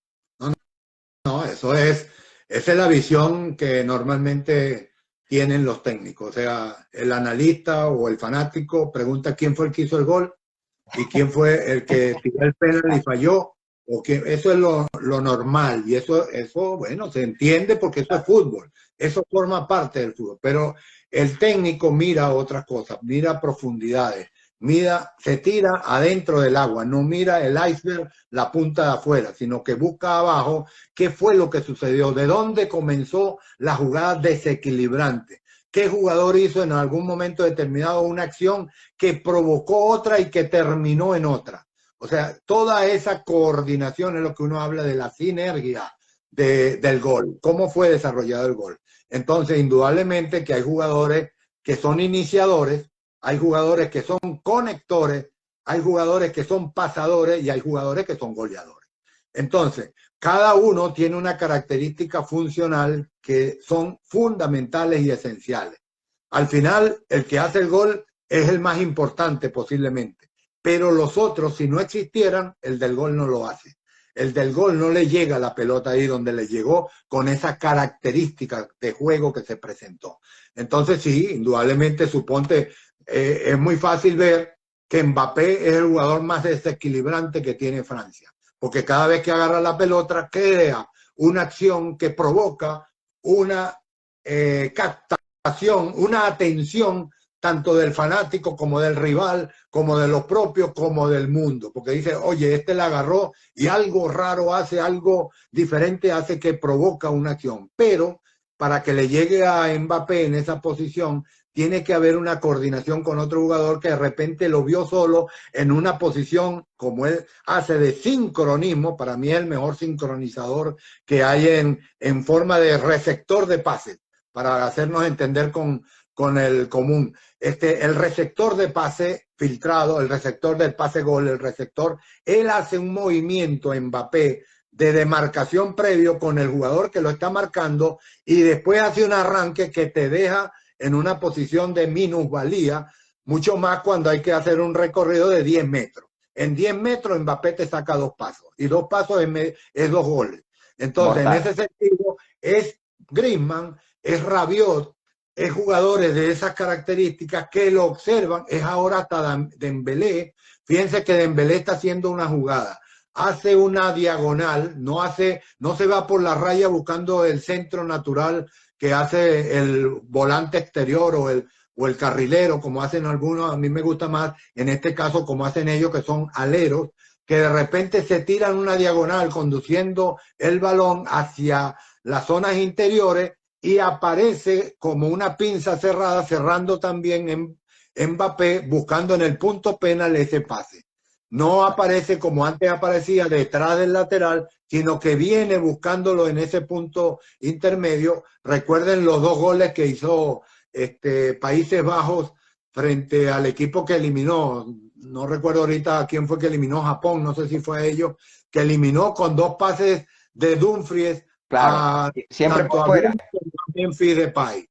No, esa es la visión que normalmente tienen los técnicos. O sea, el analista o el fanático pregunta quién fue el que hizo el gol y quién fue el que tiró el penal y falló. Eso es lo normal y eso, bueno, se entiende porque eso es fútbol. Eso forma parte del fútbol. Pero el técnico mira otras cosas, mira profundidades. Mira, se tira adentro del agua, no mira el iceberg, la punta de afuera, sino que busca abajo qué fue lo que sucedió, de dónde comenzó la jugada desequilibrante, qué jugador hizo en algún momento determinado una acción que provocó otra y que terminó en otra. O sea, toda esa coordinación es lo que uno habla de la sinergia del gol, cómo fue desarrollado el gol. Entonces, indudablemente que hay jugadores que son iniciadores, hay jugadores que son conectores, hay jugadores que son pasadores y hay jugadores que son goleadores. Entonces, cada uno tiene una característica funcional que son fundamentales y esenciales. Al final, el que hace el gol es el más importante posiblemente, pero los otros, si no existieran, el del gol no lo hace. el del gol no le llega la pelota ahí donde le llegó con esa característica de juego que se presentó. Entonces sí, indudablemente suponte, es muy fácil ver que Mbappé es el jugador más desequilibrante que tiene Francia, porque cada vez que agarra la pelota crea una acción que provoca una captación, una atención tanto del fanático como del rival, como de los propios, como del mundo, porque dice, oye, este la agarró y algo raro hace, algo diferente hace que provoca una acción, pero para que le llegue a Mbappé en esa posición, tiene que haber una coordinación con otro jugador que de repente lo vio solo en una posición como él hace de sincronismo. Para mí es el mejor sincronizador que hay en forma de receptor de pases, para hacernos entender con el común. El receptor de pase filtrado, el receptor del pase gol, el receptor, él hace un movimiento Mbappé de demarcación previo con el jugador que lo está marcando y después hace un arranque que te deja en una posición de minusvalía, mucho más cuando hay que hacer un recorrido de 10 metros. En 10 metros Mbappé te saca 2 pasos y 2 pasos es 2 goles. Entonces, mortal. En ese sentido, es Griezmann, es Rabiot, es jugadores de esas características que lo observan, es ahora hasta Dembélé. Fíjense que Dembélé está haciendo una jugada, hace una diagonal, no se va por la raya buscando el centro natural que hace el volante exterior o el carrilero, como hacen algunos. A mí me gusta más, en este caso, como hacen ellos, que son aleros, que de repente se tiran una diagonal conduciendo el balón hacia las zonas interiores y aparece como una pinza cerrada, cerrando también en Mbappé, buscando en el punto penal ese pase. No aparece como antes aparecía detrás del lateral, sino que viene buscándolo en ese punto intermedio. Recuerden los 2 goles que hizo Países Bajos frente al equipo que eliminó, no recuerdo ahorita a quién fue que eliminó, Japón, no sé si fue a ellos, que eliminó con 2 pases de Dumfries, claro, siempre tanto a Memphis Depay.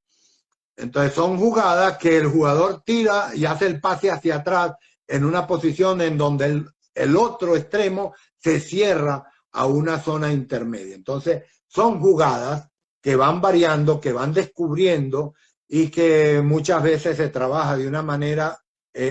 Entonces son jugadas que el jugador tira y hace el pase hacia atrás en una posición en donde el otro extremo se cierra a una zona intermedia. Entonces son jugadas que van variando, que van descubriendo y que muchas veces se trabaja de una manera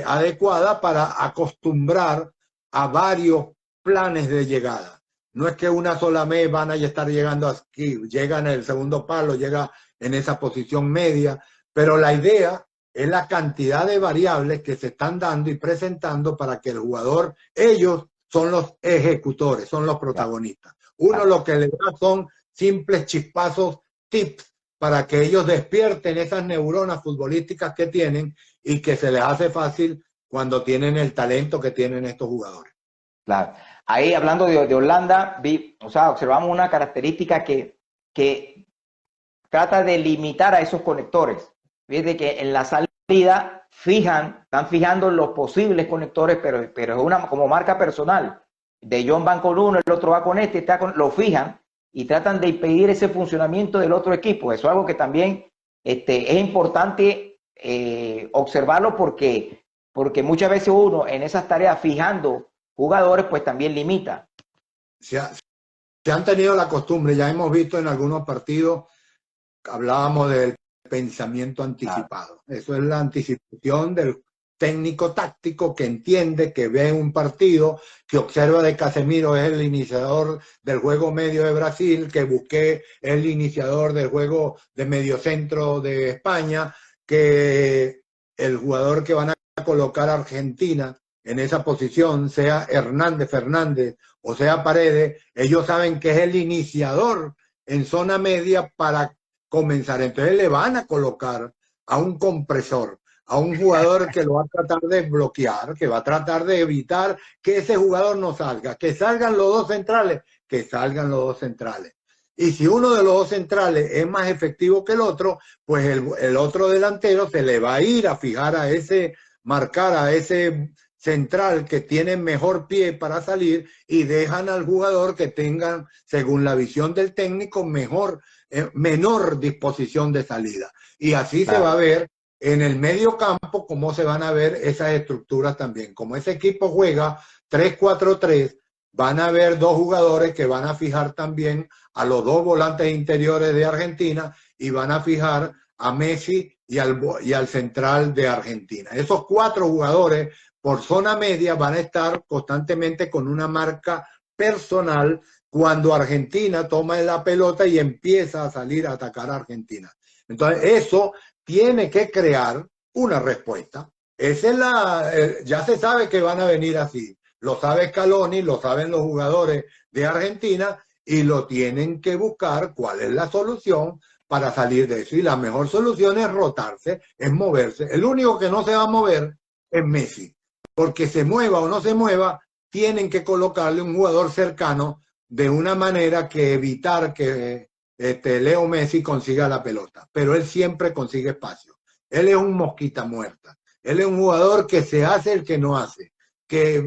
adecuada para acostumbrar a varios planes de llegada. No es que una sola vez van a estar llegando aquí, llegan en el segundo palo, llega en esa posición media, pero la idea es la cantidad de variables que se están dando y presentando para que el jugador, ellos son los ejecutores, son los protagonistas. Uno lo que le da son simples chispazos, tips, para que ellos despierten esas neuronas futbolísticas que tienen y que se les hace fácil cuando tienen el talento que tienen estos jugadores. Claro. Ahí hablando de Holanda, observamos una característica que trata de limitar a esos conectores. Fíjate que en la salida están fijando los posibles conectores, pero es una como marca personal. De Jong van con uno, el otro va con lo fijan y tratan de impedir ese funcionamiento del otro equipo. Eso es algo que también es importante observarlo porque muchas veces uno en esas tareas fijando jugadores, pues también limita. Se han tenido la costumbre, ya hemos visto en algunos partidos, hablábamos del pensamiento anticipado. Claro. Eso es la anticipación del técnico táctico que entiende, que ve un partido, que observa de Casemiro es el iniciador del juego medio de Brasil, que Busquets es el iniciador del juego de mediocentro de España, que el jugador que van a colocar a Argentina en esa posición, sea Hernández, Fernández o sea Paredes, ellos saben que es el iniciador en zona media para comenzar. Entonces le van a colocar a un compresor, a un jugador que lo va a tratar de bloquear, que va a tratar de evitar que ese jugador no salga, que salgan los 2 centrales, que salgan los 2 centrales. Y si uno de los 2 centrales es más efectivo que el otro, pues el otro delantero se le va a ir a fijar marcar a ese central que tiene mejor pie para salir y dejan al jugador que tenga, según la visión del técnico, menor disposición de salida. Y así se va a ver en el medio campo cómo se van a ver esas estructuras también. Como ese equipo juega 3-4-3, van a haber dos jugadores que van a fijar también a los dos volantes interiores de Argentina y van a fijar a Messi y al central de Argentina. Esos cuatro jugadores por zona media van a estar constantemente con una marca personal cuando Argentina toma la pelota y empieza a salir a atacar a Argentina. Entonces, eso tiene que crear una respuesta. Esa es ya se sabe que van a venir así. Lo sabe Scaloni, lo saben los jugadores de Argentina y lo tienen que buscar cuál es la solución para salir de eso. Y la mejor solución es rotarse, es moverse. El único que no se va a mover es Messi. Porque se mueva o no se mueva, tienen que colocarle un jugador cercano de una manera que evitar que Leo Messi consiga la pelota. Pero él siempre consigue espacio. Él es un mosquita muerta. Él es un jugador que se hace el que no hace, que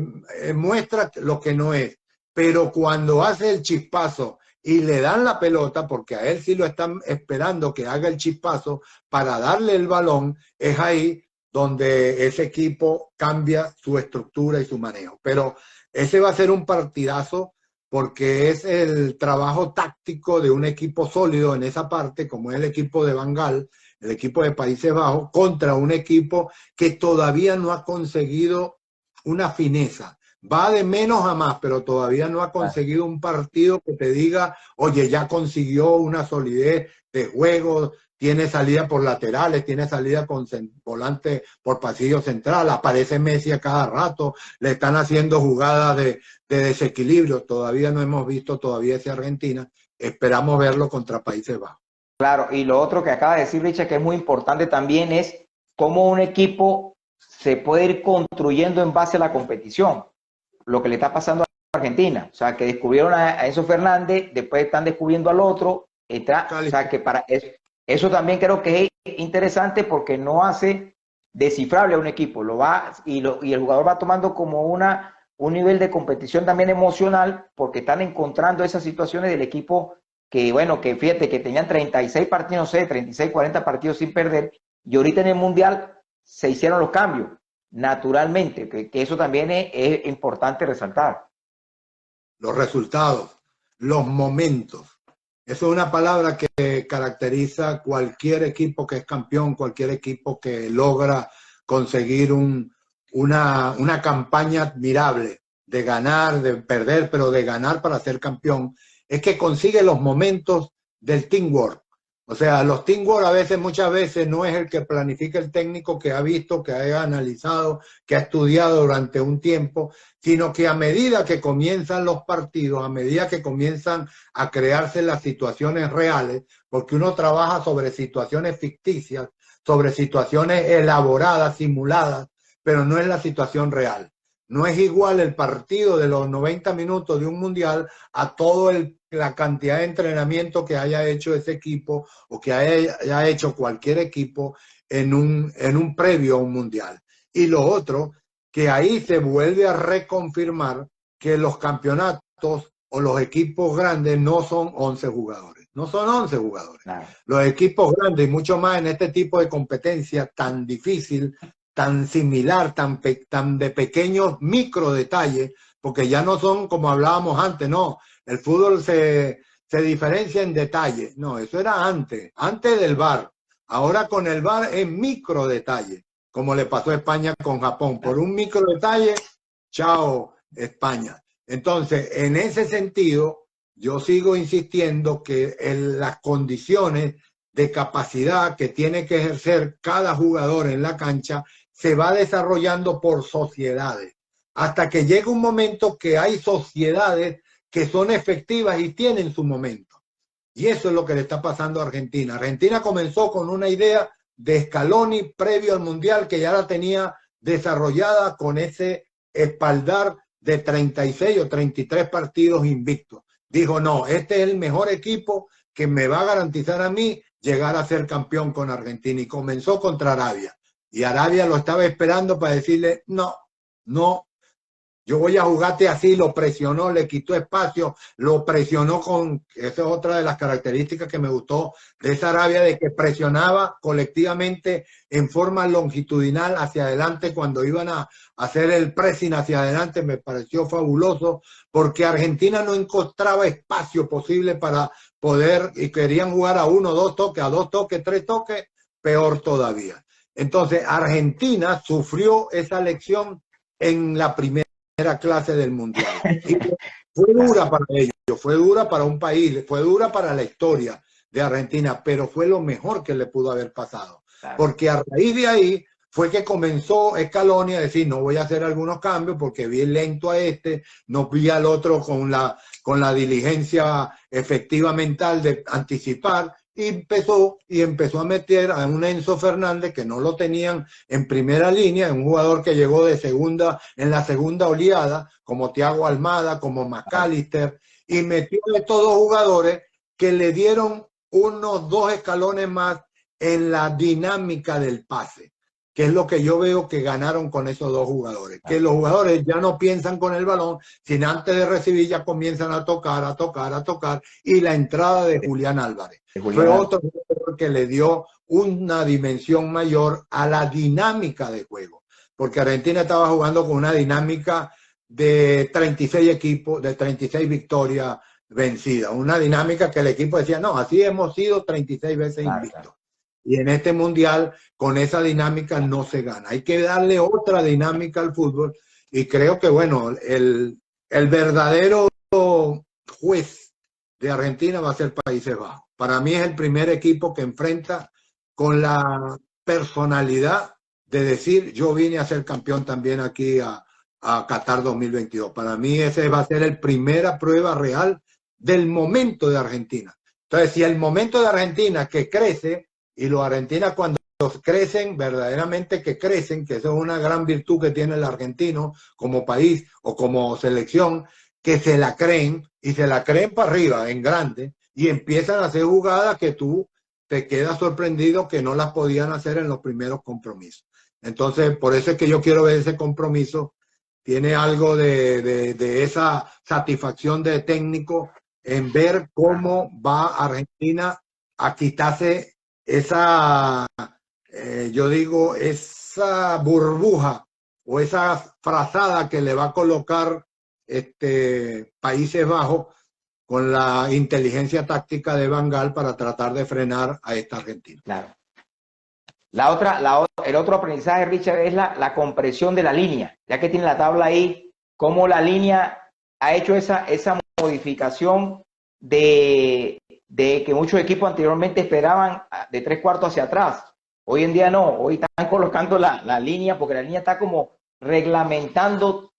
muestra lo que no es. Pero cuando hace el chispazo y le dan la pelota, porque a él sí lo están esperando que haga el chispazo para darle el balón, es ahí donde ese equipo cambia su estructura y su manejo. Pero ese va a ser un partidazo porque es el trabajo táctico de un equipo sólido en esa parte, como es el equipo de Van Gaal, el equipo de Países Bajos, contra un equipo que todavía no ha conseguido una fineza. Va de menos a más, pero todavía no ha conseguido un partido que te diga, oye, ya consiguió una solidez de juego, tiene salida por laterales, tiene salida con volante por pasillo central, aparece Messi a cada rato, le están haciendo jugadas de desequilibrio. Todavía no hemos visto todavía ese Argentina, esperamos verlo contra Países Bajos. Claro, y lo otro que acaba de decir Richard, que es muy importante también, es cómo un equipo se puede ir construyendo en base a la competición. Lo que le está pasando a Argentina. O sea, que descubrieron a Enzo Fernández, después están descubriendo al otro. O sea, que para eso también creo que es interesante porque no hace descifrable a un equipo. Y el jugador va tomando como un nivel de competición también emocional porque están encontrando esas situaciones del equipo que, bueno, que fíjate que tenían 36 partidos, no sé, 36, 40 partidos sin perder, y ahorita en el Mundial se hicieron los cambios, naturalmente, que eso también es importante resaltar. Los resultados, los momentos. Eso es una palabra que caracteriza cualquier equipo que es campeón, cualquier equipo que logra conseguir una campaña admirable de ganar, de perder, pero de ganar para ser campeón. Es que consigue los momentos del teamwork. O sea, los teamwork muchas veces no es el que planifica el técnico que ha visto, que ha analizado, que ha estudiado durante un tiempo, sino que a medida que comienzan los partidos, a medida que comienzan a crearse las situaciones reales, porque uno trabaja sobre situaciones ficticias, sobre situaciones elaboradas, simuladas, pero no es la situación real. No es igual el partido de los 90 minutos de un mundial a toda la cantidad de entrenamiento que haya hecho ese equipo o que haya hecho cualquier equipo en un previo a un mundial. Y lo otro, que ahí se vuelve a reconfirmar que los campeonatos o los equipos grandes no son 11 jugadores. No son 11 jugadores. Claro. Los equipos grandes, y mucho más en este tipo de competencia tan difícil, tan similar, tan de pequeños micro detalles, porque ya no son como hablábamos antes, no. El fútbol se diferencia en detalles. No, eso era antes del VAR. Ahora con el VAR es micro detalle, como le pasó a España con Japón. Por un micro detalle, chao España. Entonces, en ese sentido, yo sigo insistiendo que en las condiciones de capacidad que tiene que ejercer cada jugador en la cancha se va desarrollando por sociedades, hasta que llega un momento que hay sociedades que son efectivas y tienen su momento. Y eso es lo que le está pasando a Argentina. Argentina comenzó con una idea de Scaloni previo al Mundial que ya la tenía desarrollada con ese espaldar de 36 o 33 partidos invictos. Dijo, no, este es el mejor equipo que me va a garantizar a mí llegar a ser campeón con Argentina. Y comenzó contra Arabia. Y Arabia lo estaba esperando para decirle, no, yo voy a jugarte así, lo presionó, le quitó espacio, lo presionó con, esa es otra de las características que me gustó de esa Arabia, de que presionaba colectivamente en forma longitudinal hacia adelante cuando iban a hacer el pressing hacia adelante, me pareció fabuloso, porque Argentina no encontraba espacio posible para poder, y querían jugar a uno, dos toques, a dos toques, tres toques, peor todavía. Entonces, Argentina sufrió esa lección en la primera clase del Mundial. Y fue dura para ellos, fue dura para un país, fue dura para la historia de Argentina, pero fue lo mejor que le pudo haber pasado. Porque a raíz de ahí fue que comenzó Scaloni a decir, no voy a hacer algunos cambios porque vi lento a este, no vi al otro con la diligencia efectiva mental de anticipar, y empezó a meter a un Enzo Fernández que no lo tenían en primera línea, un jugador que llegó de segunda, en la segunda oleada, como Thiago Almada, como McAllister, y metió de todos jugadores que le dieron unos 2 escalones más en la dinámica del pase, que es lo que yo veo que ganaron con esos 2 jugadores, que los jugadores ya no piensan con el balón, sino antes de recibir ya comienzan a tocar, y la entrada de Julián Álvarez fue otro que le dio una dimensión mayor a la dinámica de juego, porque Argentina estaba jugando con una dinámica de 36 equipos, de 36 victorias vencidas, una dinámica que el equipo decía, no, así hemos sido 36 veces invictos. Y en este mundial, con esa dinámica no se gana. Hay que darle otra dinámica al fútbol. Y creo que, bueno, el verdadero juez de Argentina va a ser Países Bajos. Para mí es el primer equipo que enfrenta con la personalidad de decir, yo vine a ser campeón también aquí a Qatar 2022. Para mí ese va a ser la primera prueba real del momento de Argentina. Entonces, si el momento de Argentina que crece, y los argentinos cuando crecen, verdaderamente que crecen, que eso es una gran virtud que tiene el argentino como país o como selección, que se la creen y se la creen para arriba, en grande, y empiezan a hacer jugadas que tú te quedas sorprendido que no las podían hacer en los primeros compromisos. Entonces, por eso es que yo quiero ver ese compromiso. Tiene algo de esa satisfacción de técnico en ver cómo va Argentina a quitarse esa, yo digo, esa burbuja o esa frazada que le va a colocar Países Bajos con la inteligencia táctica de Van Gaal para tratar de frenar a esta Argentina. Claro. El otro aprendizaje, Richard, es la compresión de la línea. Ya que tiene la tabla ahí, cómo la línea ha hecho esa modificación de que muchos equipos anteriormente esperaban de 3/4 hacia atrás. Hoy en día no, hoy están colocando la línea, porque la línea está como reglamentando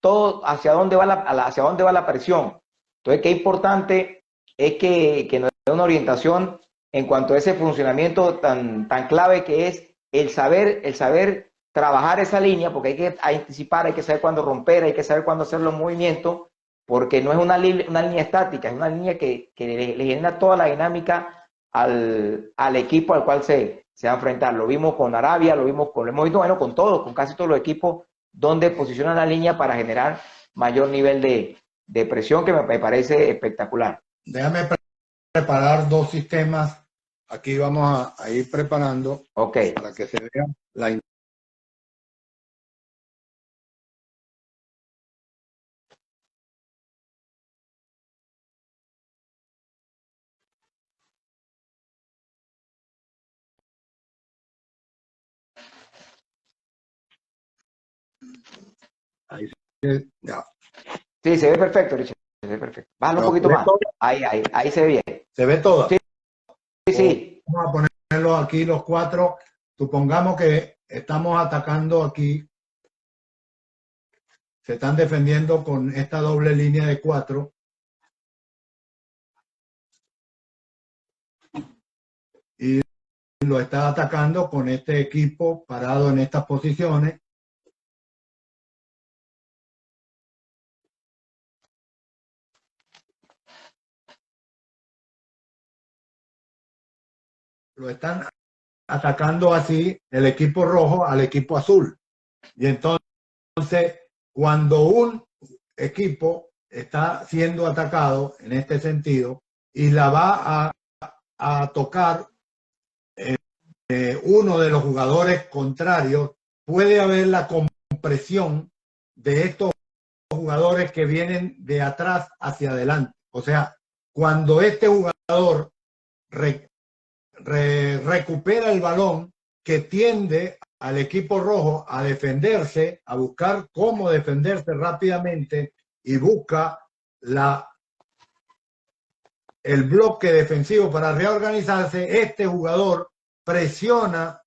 todo hacia dónde va la presión. Entonces, qué importante es que nos dé una orientación en cuanto a ese funcionamiento tan clave que es el saber trabajar esa línea, porque hay que anticipar, hay que saber cuándo romper, hay que saber cuándo hacer los movimientos, porque no es una línea estática, es una línea que le genera toda la dinámica al equipo al cual se va a enfrentar. Lo vimos con Arabia, lo hemos visto, bueno, con todos, con casi todos los equipos, donde posicionan la línea para generar mayor nivel de presión, que me parece espectacular. Déjame preparar 2 sistemas. Aquí vamos a ir preparando para que se vea la ahí ya. Sí, se ve perfecto, Richard. Se ve perfecto. Bájalo un poquito más. Ahí se ve bien. ¿Se ve todo? Sí. Vamos a ponerlo aquí los 4. Supongamos que estamos atacando aquí. Se están defendiendo con esta doble línea de 4. Y lo está atacando con este equipo parado en estas posiciones. Lo están atacando así el equipo rojo al equipo azul. Y entonces cuando un equipo está siendo atacado en este sentido y la va a tocar uno de los jugadores contrarios, puede haber la compresión de estos jugadores que vienen de atrás hacia adelante. O sea, cuando este jugador recupera el balón, que tiende al equipo rojo a defenderse, a buscar cómo defenderse rápidamente y busca el bloque defensivo para reorganizarse, este jugador presiona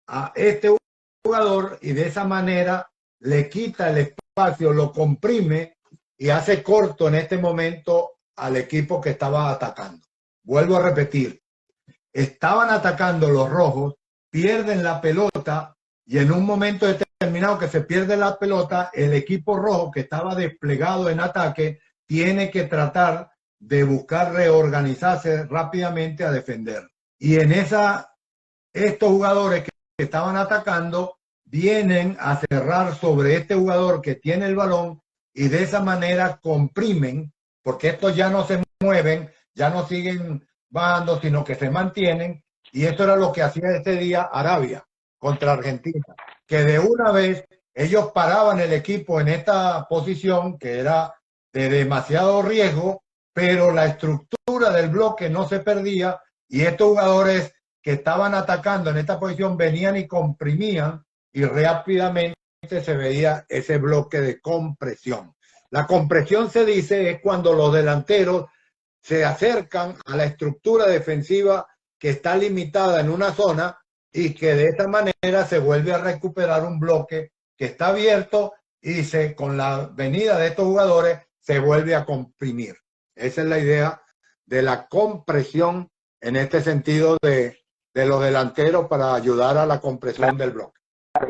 a este jugador y de esa manera le quita el espacio, lo comprime y hace corto en este momento al equipo que estaba atacando. Vuelvo a repetir, estaban atacando los rojos, pierden la pelota y en un momento determinado que se pierde la pelota, el equipo rojo que estaba desplegado en ataque tiene que tratar de buscar reorganizarse rápidamente a defender. Y en estos jugadores que estaban atacando vienen a cerrar sobre este jugador que tiene el balón y de esa manera comprimen, porque estos ya no se mueven, ya no siguen bajando, sino que se mantienen. Y esto era lo que hacía este día Arabia contra Argentina, que de una vez ellos paraban el equipo en esta posición que era de demasiado riesgo, pero la estructura del bloque no se perdía y estos jugadores que estaban atacando en esta posición venían y comprimían y rápidamente se veía ese bloque de compresión. La compresión, se dice, es cuando los delanteros se acercan a la estructura defensiva que está limitada en una zona y que de esta manera se vuelve a recuperar un bloque que está abierto y con la venida de estos jugadores se vuelve a comprimir. Esa es la idea de la compresión en este sentido de los delanteros para ayudar a la compresión del bloque.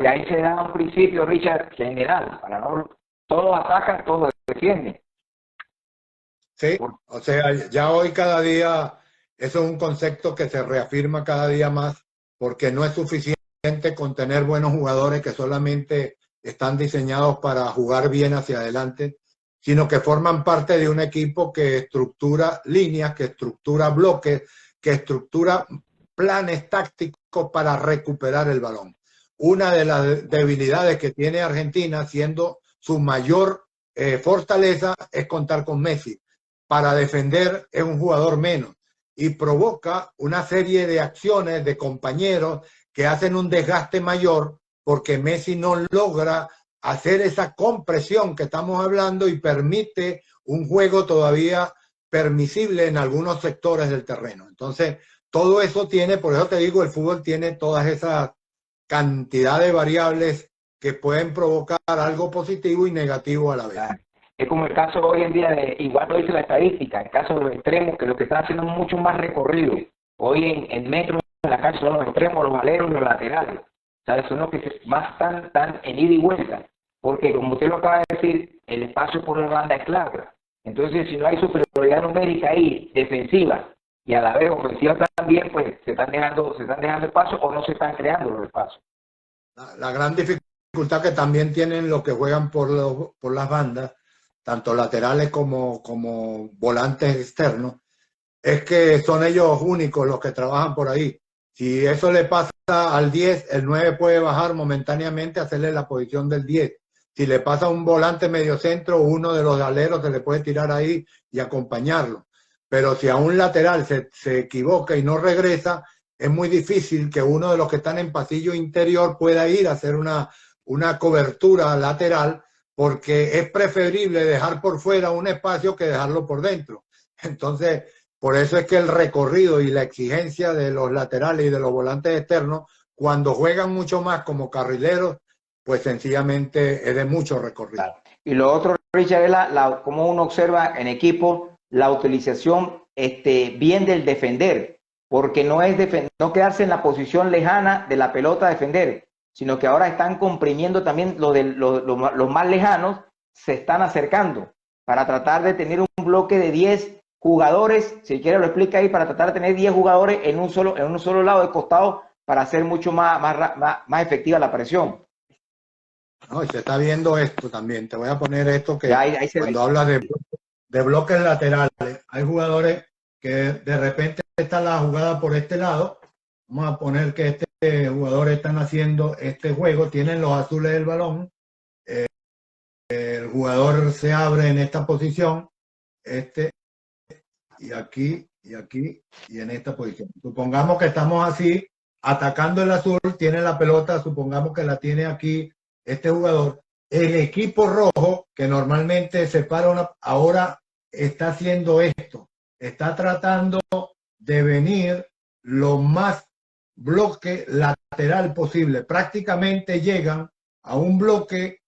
Y ahí se da un principio, Richard, general, para no todos atacan, todos defienden. Sí, o sea, ya hoy cada día eso es un concepto que se reafirma cada día más porque no es suficiente con tener buenos jugadores que solamente están diseñados para jugar bien hacia adelante, sino que forman parte de un equipo que estructura líneas, que estructura bloques, que estructura planes tácticos para recuperar el balón. Una de las debilidades que tiene Argentina, siendo su mayor fortaleza, es contar con Messi. Para defender es un jugador menos y provoca una serie de acciones de compañeros que hacen un desgaste mayor porque Messi no logra hacer esa compresión que estamos hablando y permite un juego todavía permisible en algunos sectores del terreno. Entonces, todo eso tiene, por eso te digo, el fútbol tiene todas esas cantidad de variables que pueden provocar algo positivo y negativo a la vez. Es como el caso hoy en día, igual lo dice la estadística, el caso de los extremos, que lo que están haciendo es mucho más recorrido. Hoy en metro, en la calle, son los extremos, los aleros y los laterales. ¿Sabes? Son los que más están en ida y vuelta. Porque, como usted lo acaba de decir, el espacio por la banda es clave. Entonces, si no hay superioridad numérica ahí, defensiva, y a la vez ofensiva también, pues se están dejando espacio o no se están creando los espacios. La gran dificultad que también tienen los que juegan por las bandas, tanto laterales como volantes externos, es que son ellos únicos los que trabajan por ahí. Si eso le pasa al 10, el 9 puede bajar momentáneamente a hacerle la posición del 10. Si le pasa a un volante medio centro, uno de los aleros se le puede tirar ahí y acompañarlo. Pero si a un lateral se equivoca y no regresa, es muy difícil que uno de los que están en pasillo interior pueda ir a hacer una cobertura lateral, porque es preferible dejar por fuera un espacio que dejarlo por dentro. Entonces, por eso es que el recorrido y la exigencia de los laterales y de los volantes externos, cuando juegan mucho más como carrileros, pues sencillamente es de mucho recorrido. Claro. Y lo otro, Richard, es como uno observa en equipo la utilización bien del defender, porque no es no quedarse en la posición lejana de la pelota a defender, sino que ahora están comprimiendo también los más lejanos, se están acercando para tratar de tener un bloque de 10 jugadores, si quiere lo explica ahí, para tratar de tener 10 jugadores en un solo lado de costado para hacer mucho más efectiva la presión. No, y se está viendo esto también. Te voy a poner esto que Ya ahí se ve. cuando hablas de bloques laterales, hay jugadores que de repente está la jugada por este lado. Vamos a poner que este jugador están haciendo este juego, tienen los azules del balón. El jugador se abre en esta posición, y aquí, y aquí, y en esta posición. Supongamos que estamos así, atacando el azul, tiene la pelota, supongamos que la tiene aquí este jugador. El equipo rojo, que normalmente se para ahora está haciendo esto, está tratando de venir lo más bloque lateral posible. Prácticamente llegan a un bloque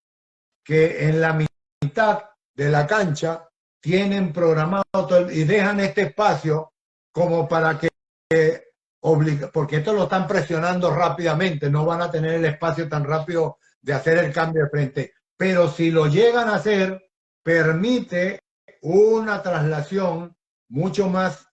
que en la mitad de la cancha tienen programado todo, y dejan este espacio como para que porque esto lo están presionando rápidamente, no van a tener el espacio tan rápido de hacer el cambio de frente, pero si lo llegan a hacer, permite una traslación mucho más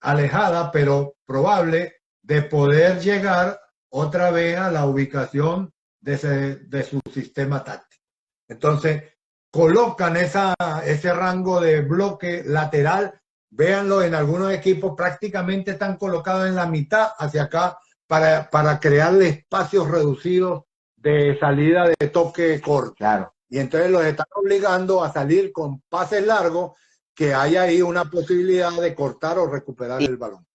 alejada, pero probable, de poder llegar otra vez a la ubicación de su sistema táctico. Entonces, colocan ese rango de bloque lateral, véanlo en algunos equipos, prácticamente están colocados en la mitad hacia acá para crearle espacios reducidos de salida de toque corto. Claro. Y entonces los están obligando a salir con pases largos, que hay ahí una posibilidad de cortar o recuperar el balón.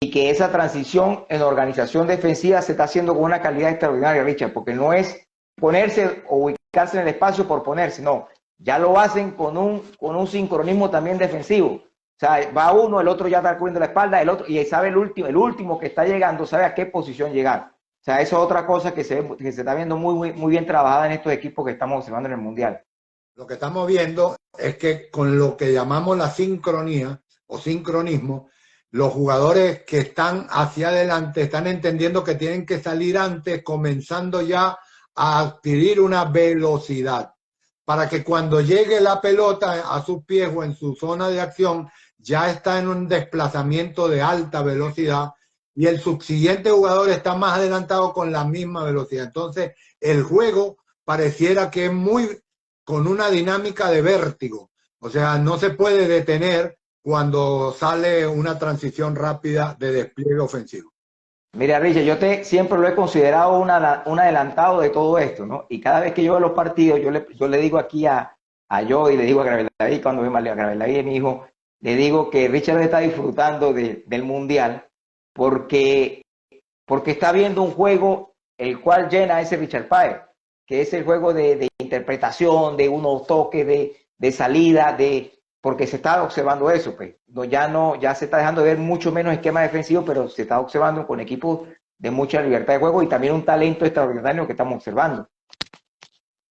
Y que esa transición en organización defensiva se está haciendo con una calidad extraordinaria, Richard, porque no es ponerse o ubicarse en el espacio por ponerse, no, ya lo hacen con un sincronismo también defensivo. O sea, va uno, el otro ya está cubriendo la espalda, el otro, y sabe el último que está llegando, sabe a qué posición llegar. O sea, eso es otra cosa que se está viendo muy bien trabajada en estos equipos que estamos observando en el Mundial. Lo que estamos viendo es que con lo que llamamos la sincronía o sincronismo, los jugadores que están hacia adelante están entendiendo que tienen que salir antes, comenzando ya a adquirir una velocidad, para que cuando llegue la pelota a sus pies o en su zona de acción, ya está en un desplazamiento de alta velocidad y el subsiguiente jugador está más adelantado con la misma velocidad. Entonces, el juego pareciera que es con una dinámica de vértigo. O sea, no se puede detener cuando sale una transición rápida de despliegue ofensivo. Mira, Richard, siempre lo he considerado un adelantado de todo esto, ¿no? Y cada vez que yo veo los partidos, yo le digo aquí a Joe y le digo a Gravel David, cuando veo a Gravel David, mi hijo, le digo que Richard está disfrutando del Mundial porque está viendo un juego el cual llena a ese Richard Páez, que es el juego de interpretación, de unos toques, de salida, porque se está observando eso, pues. Ya se está dejando de ver mucho menos esquema defensivo, pero se está observando con equipos de mucha libertad de juego y también un talento extraordinario que estamos observando.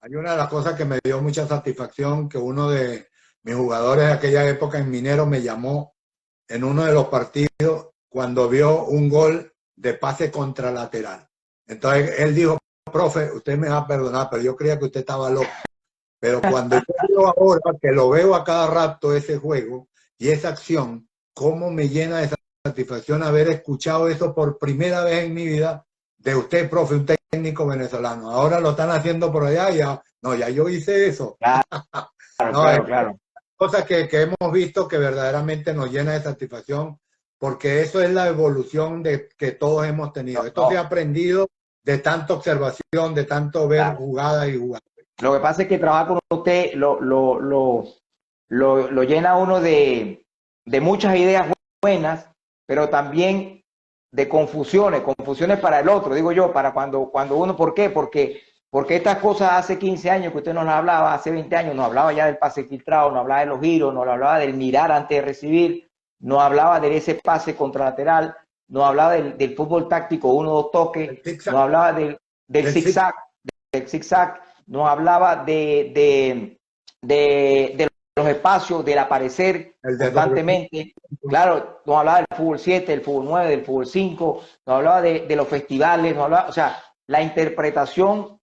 Hay una de las cosas que me dio mucha satisfacción, que uno de mis jugadores de aquella época en Minero me llamó en uno de los partidos cuando vio un gol de pase contralateral. Entonces él dijo: profe, usted me va a perdonar, pero yo creía que usted estaba loco. Pero cuando yo veo ahora, que lo veo a cada rato ese juego y esa acción, cómo me llena de satisfacción haber escuchado eso por primera vez en mi vida de usted, profe, un técnico venezolano. Ahora lo están haciendo por allá, ya yo hice eso. Claro, No, claro. Cosas que hemos visto que verdaderamente nos llena de satisfacción, porque eso es la evolución que todos hemos tenido. Esto se ha aprendido de tanta observación, de tanto ver jugadas y jugadas. Lo que pasa es que trabajar con usted lo llena uno de muchas ideas buenas, pero también de confusiones para el otro, digo yo, para cuando uno, ¿por qué? Porque estas cosas hace 15 años que usted nos las hablaba, hace 20 años nos hablaba ya del pase filtrado, nos hablaba de los giros, nos hablaba del mirar antes de recibir, nos hablaba de ese pase contralateral, nos hablaba del fútbol táctico, 1, 2 toques, nos hablaba del zigzag, nos hablaba de los espacios, del aparecer constantemente. Claro, nos hablaba del fútbol 7, del fútbol 9, del fútbol 5, nos hablaba de los festivales, o sea, la interpretación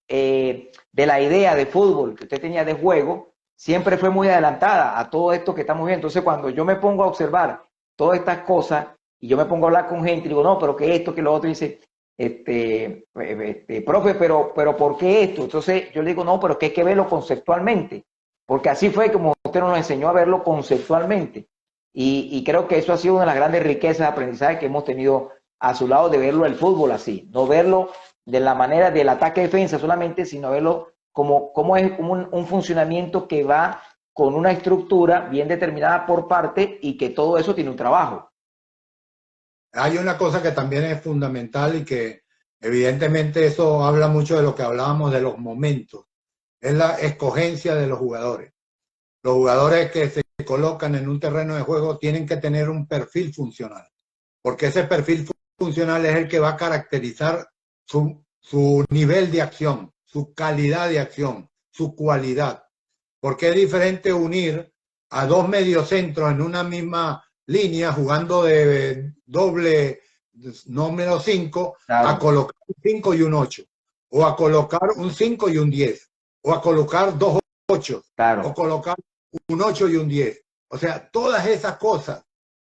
de la idea de fútbol que usted tenía de juego siempre fue muy adelantada a todo esto que estamos viendo. Entonces, cuando yo me pongo a observar todas estas cosas y yo me pongo a hablar con gente y digo, no, pero que esto, que lo otro, dice, profe, pero ¿por qué esto? Entonces yo le digo, no, pero que hay que verlo conceptualmente, porque así fue como usted nos enseñó a verlo conceptualmente. Y creo que eso ha sido una de las grandes riquezas de aprendizaje que hemos tenido a su lado, de verlo el fútbol así, no verlo de la manera del ataque-defensa solamente, sino verlo como es un funcionamiento que va con una estructura bien determinada por parte y que todo eso tiene un trabajo. Hay una cosa que también es fundamental y que evidentemente eso habla mucho de lo que hablábamos de los momentos, es la escogencia de los jugadores. Los jugadores que se colocan en un terreno de juego tienen que tener un perfil funcional, porque ese perfil funcional es el que va a caracterizar su nivel de acción, su calidad de acción, su cualidad. Porque es diferente unir a dos mediocentros en una misma línea jugando de doble número 5, Claro. a colocar un 5 y un 8, o a colocar un 5 y un 10, o a colocar dos 8, Claro. o colocar un 8 y un 10. O sea, todas esas cosas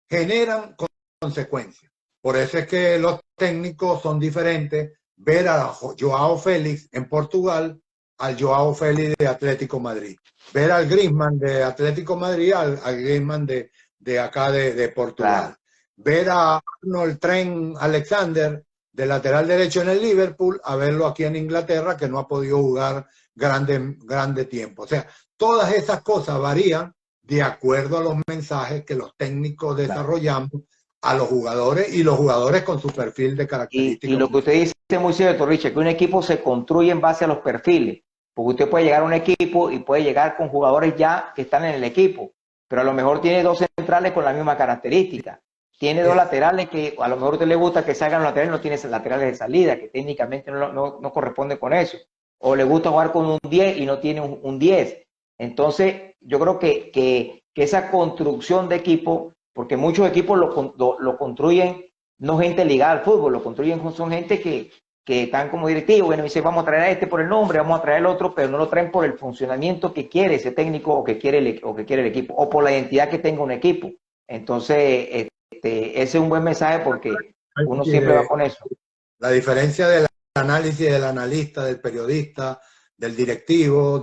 generan consecuencias. Por eso es que los técnicos son diferentes. Ver a Joao Félix en Portugal al Joao Félix de Atlético Madrid. Ver al Griezmann de Atlético Madrid al Griezmann de acá de Portugal. Claro. Ver a Arnold Trent Alexander de lateral derecho en el Liverpool a verlo aquí en Inglaterra, que no ha podido jugar grande tiempo. O sea, todas esas cosas varían de acuerdo a los mensajes que los técnicos desarrollamos a los jugadores y los jugadores con su perfil de características. Y lo que usted dice es muy cierto, Richard, que un equipo se construye en base a los perfiles, porque usted puede llegar a un equipo y puede llegar con jugadores ya que están en el equipo, pero a lo mejor tiene dos centrales con la misma característica, tiene dos laterales que a lo mejor a usted le gusta que salgan los laterales, no tiene laterales de salida, que técnicamente no corresponde con eso, o le gusta jugar con un 10 y no tiene un 10. Entonces, yo creo que esa construcción de equipo, porque muchos equipos lo construyen no gente ligada al fútbol, lo construyen, son gente que están como directivos, bueno, dice, vamos a traer a este por el nombre, vamos a traer al otro, pero no lo traen por el funcionamiento que quiere ese técnico o que quiere el equipo, o por la identidad que tenga un equipo. Entonces, ese es un buen mensaje porque uno siempre va con eso. La diferencia del análisis del analista, del periodista, del directivo,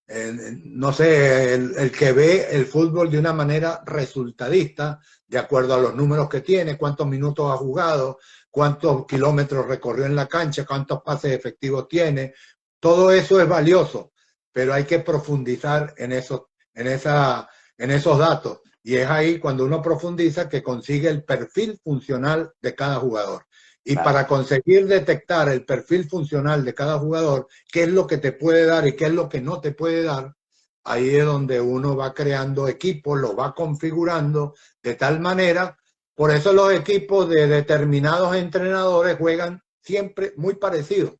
no sé, el que ve el fútbol de una manera resultadista, de acuerdo a los números que tiene, cuántos minutos ha jugado, cuántos kilómetros recorrió en la cancha, cuántos pases efectivos tiene. Todo eso es valioso, pero hay que profundizar en esos datos. Y es ahí cuando uno profundiza que consigue el perfil funcional de cada jugador. Y para conseguir detectar el perfil funcional de cada jugador, qué es lo que te puede dar y qué es lo que no te puede dar, ahí es donde uno va creando equipos, lo va configurando de tal manera. Por eso los equipos de determinados entrenadores juegan siempre muy parecidos.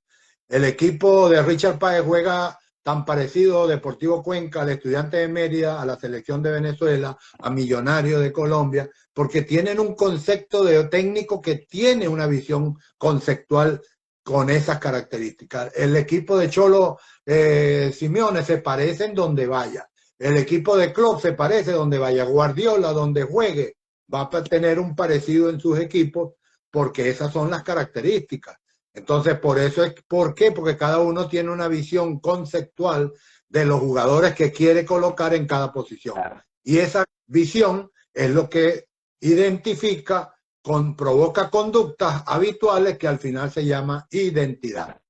El equipo de Richard Páez juega tan parecido, Deportivo Cuenca, al Estudiante de Mérida, a la Selección de Venezuela, a Millonarios de Colombia, porque tienen un concepto de técnico que tiene una visión conceptual con esas características. El equipo de Cholo Simeone se parece en donde vaya. El equipo de Klopp se parece donde vaya. Guardiola, donde juegue, va a tener un parecido en sus equipos porque esas son las características. Entonces, por eso es, ¿por qué? Porque cada uno tiene una visión conceptual de los jugadores que quiere colocar en cada posición. Claro. Y esa visión es lo que identifica, provoca conductas habituales que al final se llama identidad.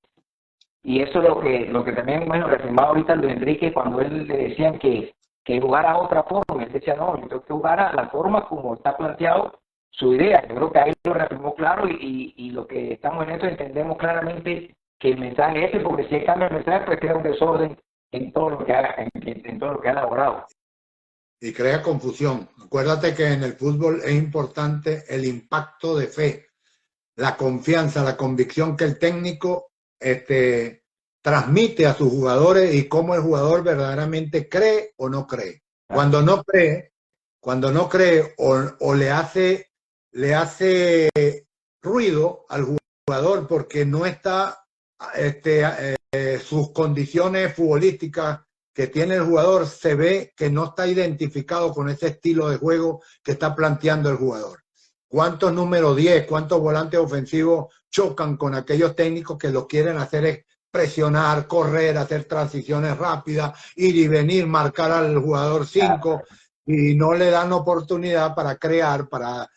Y eso es lo que también, bueno, reafirmaba ahorita Luis Enrique cuando él le decían que jugara a otra forma. Él decía, no, yo tengo que jugar a la forma como está planteado su idea. Yo creo que ahí lo reafirmó claro y lo que estamos en esto entendemos claramente que el mensaje es ese, porque si cambia el mensaje, pues crea un desorden en todo lo que ha elaborado. Y crea confusión. Acuérdate que en el fútbol es importante el impacto de fe, la confianza, la convicción que el técnico transmite a sus jugadores y cómo el jugador verdaderamente cree o no cree. Cuando no cree o le hace ruido al jugador porque no está sus condiciones futbolísticas que tiene el jugador, se ve que no está identificado con ese estilo de juego que está planteando el jugador. ¿Cuántos número 10, cuántos volantes ofensivos chocan con aquellos técnicos que lo quieren hacer es presionar, correr, hacer transiciones rápidas, ir y venir, marcar al jugador 5 y no le dan oportunidad para crear, para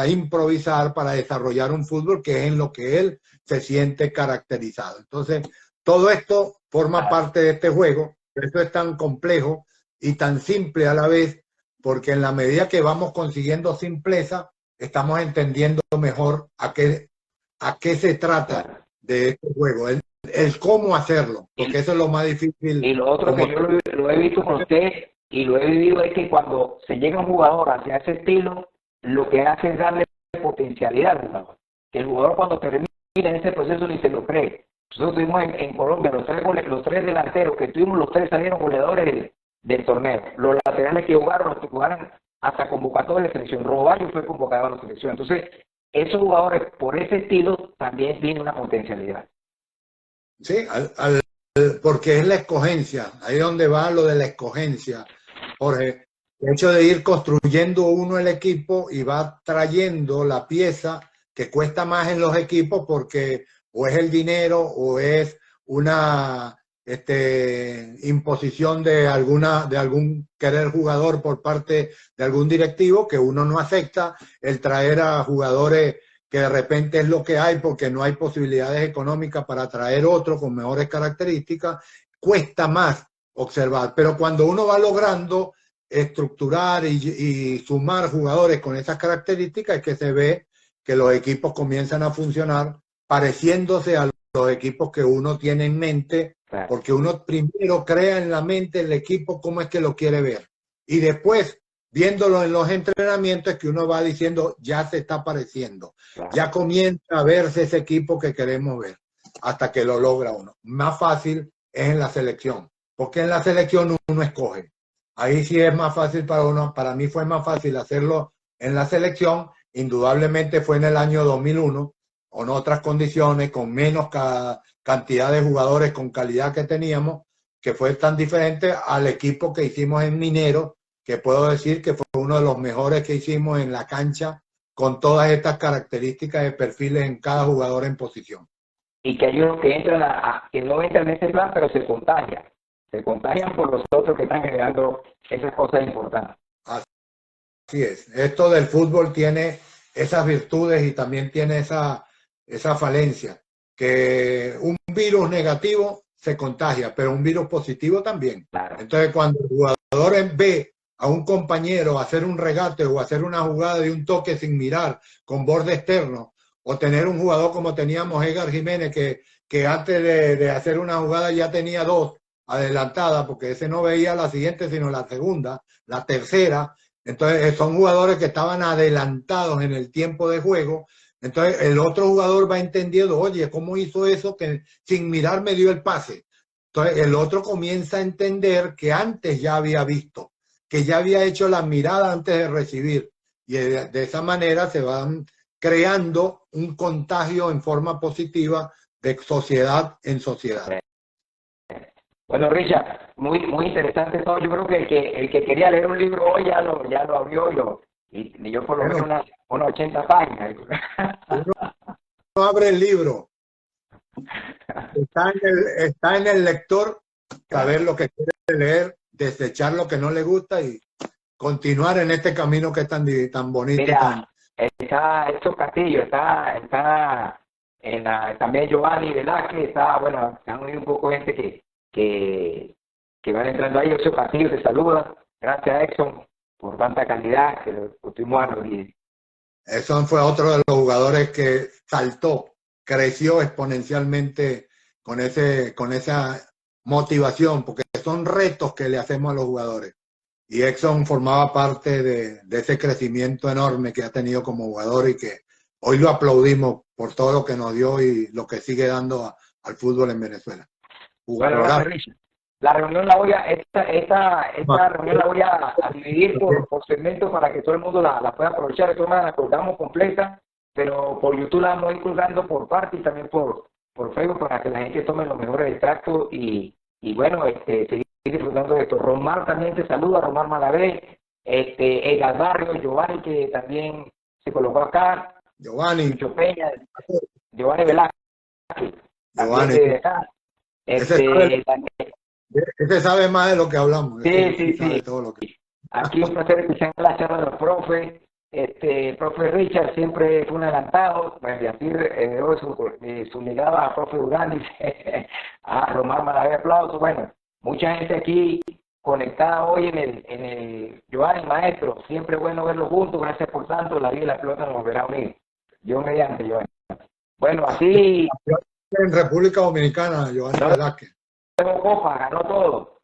improvisar, para desarrollar un fútbol que es en lo que él se siente caracterizado. Entonces, todo esto forma parte de este juego, por eso es tan complejo y tan simple a la vez, porque en la medida que vamos consiguiendo simpleza, estamos entendiendo mejor a qué se trata de este juego, el cómo hacerlo, porque eso es lo más difícil. Y lo otro que yo lo he visto con usted y lo he vivido es que cuando se llega un jugador hacia ese estilo, lo que hace es darle potencialidad al jugador. Que el jugador cuando termina en ese proceso ni se lo cree. Nosotros tuvimos en Colombia los tres delanteros que tuvimos, los tres salieron goleadores del torneo. Los laterales que jugaron, los que jugaron hasta convocatorios de selección. Robario fue convocado a la selección. Entonces, esos jugadores por ese estilo también tienen una potencialidad. Sí, porque es la escogencia, ahí es donde va lo de la escogencia, Jorge. El hecho de ir construyendo uno el equipo y va trayendo la pieza que cuesta más en los equipos porque o es el dinero o es una imposición de algún querer jugador por parte de algún directivo que uno no acepta, el traer a jugadores que de repente es lo que hay porque no hay posibilidades económicas para traer otro con mejores características, cuesta más observar. Pero cuando uno va logrando estructurar y sumar jugadores con esas características es que se ve que los equipos comienzan a funcionar pareciéndose a los equipos que uno tiene en mente, porque uno primero crea en la mente el equipo cómo es que lo quiere ver. Y después, viéndolo en los entrenamientos, es que uno va diciendo, ya se está pareciendo. Ya comienza a verse ese equipo que queremos ver, hasta que lo logra uno. Más fácil es en la selección, porque en la selección uno escoge. Ahí sí es más fácil para uno. Para mí fue más fácil hacerlo en la selección. Indudablemente fue en el año 2001, con otras condiciones, con menos cantidad de jugadores con calidad que teníamos, que fue tan diferente al equipo que hicimos en Minero, que puedo decir que fue uno de los mejores que hicimos en la cancha, con todas estas características de perfiles en cada jugador en posición. Y que hay unos que entran que no entran en ese plan, pero se contagian por los otros que están generando esas cosas importantes. Así es. Esto del fútbol tiene esas virtudes y también tiene esa falencia, que un virus negativo se contagia, pero un virus positivo también. Claro. Entonces, cuando el jugador ve a un compañero hacer un regate o hacer una jugada de un toque sin mirar, con borde externo, o tener un jugador como teníamos Edgar Jiménez, que antes de hacer una jugada ya tenía dos adelantadas, porque ese no veía la siguiente, sino la segunda, la tercera. Entonces, son jugadores que estaban adelantados en el tiempo de juego. Entonces, el otro jugador va entendiendo, oye, ¿cómo hizo eso que sin mirar me dio el pase? Entonces, el otro comienza a entender que antes ya había visto, que ya había hecho la mirada antes de recibir. Y de esa manera se van creando un contagio en forma positiva de sociedad en sociedad. Bueno, Richard, muy interesante todo. Yo creo que el que quería leer un libro hoy ya lo abrió y yo por lo menos unas 80 páginas. Uno abre el libro. Está en el lector saber lo que quiere leer, desechar lo que no le gusta y continuar en este camino que es tan bonito. Mira, está Héctor Castillo, está también Giovanni Velázquez, bueno, se han unido un poco gente que van entrando ahí. Héctor Castillo te saluda. Gracias, Exxon, por tanta calidad que lo estuvimos a olvidar. Exxon fue otro de los jugadores que saltó, creció exponencialmente con esa motivación, porque son retos que le hacemos a los jugadores. Y Exxon formaba parte de ese crecimiento enorme que ha tenido como jugador y que hoy lo aplaudimos por todo lo que nos dio y lo que sigue dando al fútbol en Venezuela. Bueno, la reunión esta reunión la voy a dividir por segmentos para que todo el mundo la pueda aprovechar. De todas maneras, la colgamos completa, pero por YouTube la vamos a ir colgando por parte y también por Facebook para que la gente tome los mejores extractos y bueno, seguir disfrutando de esto. Romar también te saluda, Romar Malavé, Edgar Barrio, Giovanni, que también se colocó acá, Giovanni. Lucho Peña, Giovanni Velázquez. Giovanni. De acá. Ese sabe más de lo que hablamos. Sí. Sabe todo lo que... Aquí un placer escuchar la charla de los profes. El profe Richard siempre fue un adelantado, pues, y así su llegada a profe Durán, a Román Malavé, aplausos. Bueno, mucha gente aquí conectada hoy en el Giovanni, maestro, siempre bueno verlos juntos, gracias por tanto, la vida y la pelota nos volverá a unir. Yo mediante, Giovanni. Bueno, así... En República Dominicana, Giovanni Velázquez. Ganó Copa, ganó todo.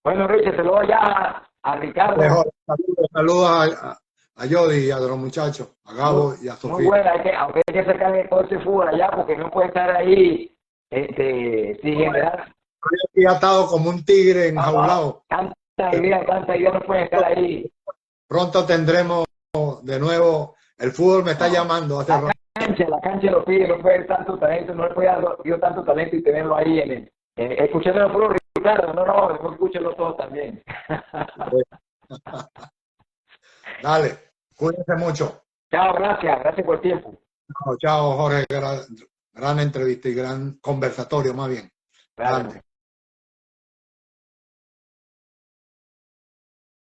Bueno, Richard, se lo doy ya a Ricardo. Saludos a Jody y a los muchachos, a Gabo y a Sofía. Muy buena, aunque hay que sacarle todo ese fútbol allá porque no puede estar ahí sin generar. Estoy atado como un tigre enjaulado. Tanta idea no puede estar ahí. Pronto tendremos de nuevo, el fútbol me está llamando. La cancha lo pide, no puede tanto talento, no le puede dar yo tanto talento y tenerlo ahí escuchándolo por Ricardo, no, escúchalo todo también. Dale, cuídense mucho. Chao, gracias por el tiempo. Chao, Jorge, gran entrevista y gran conversatorio más bien. Claro.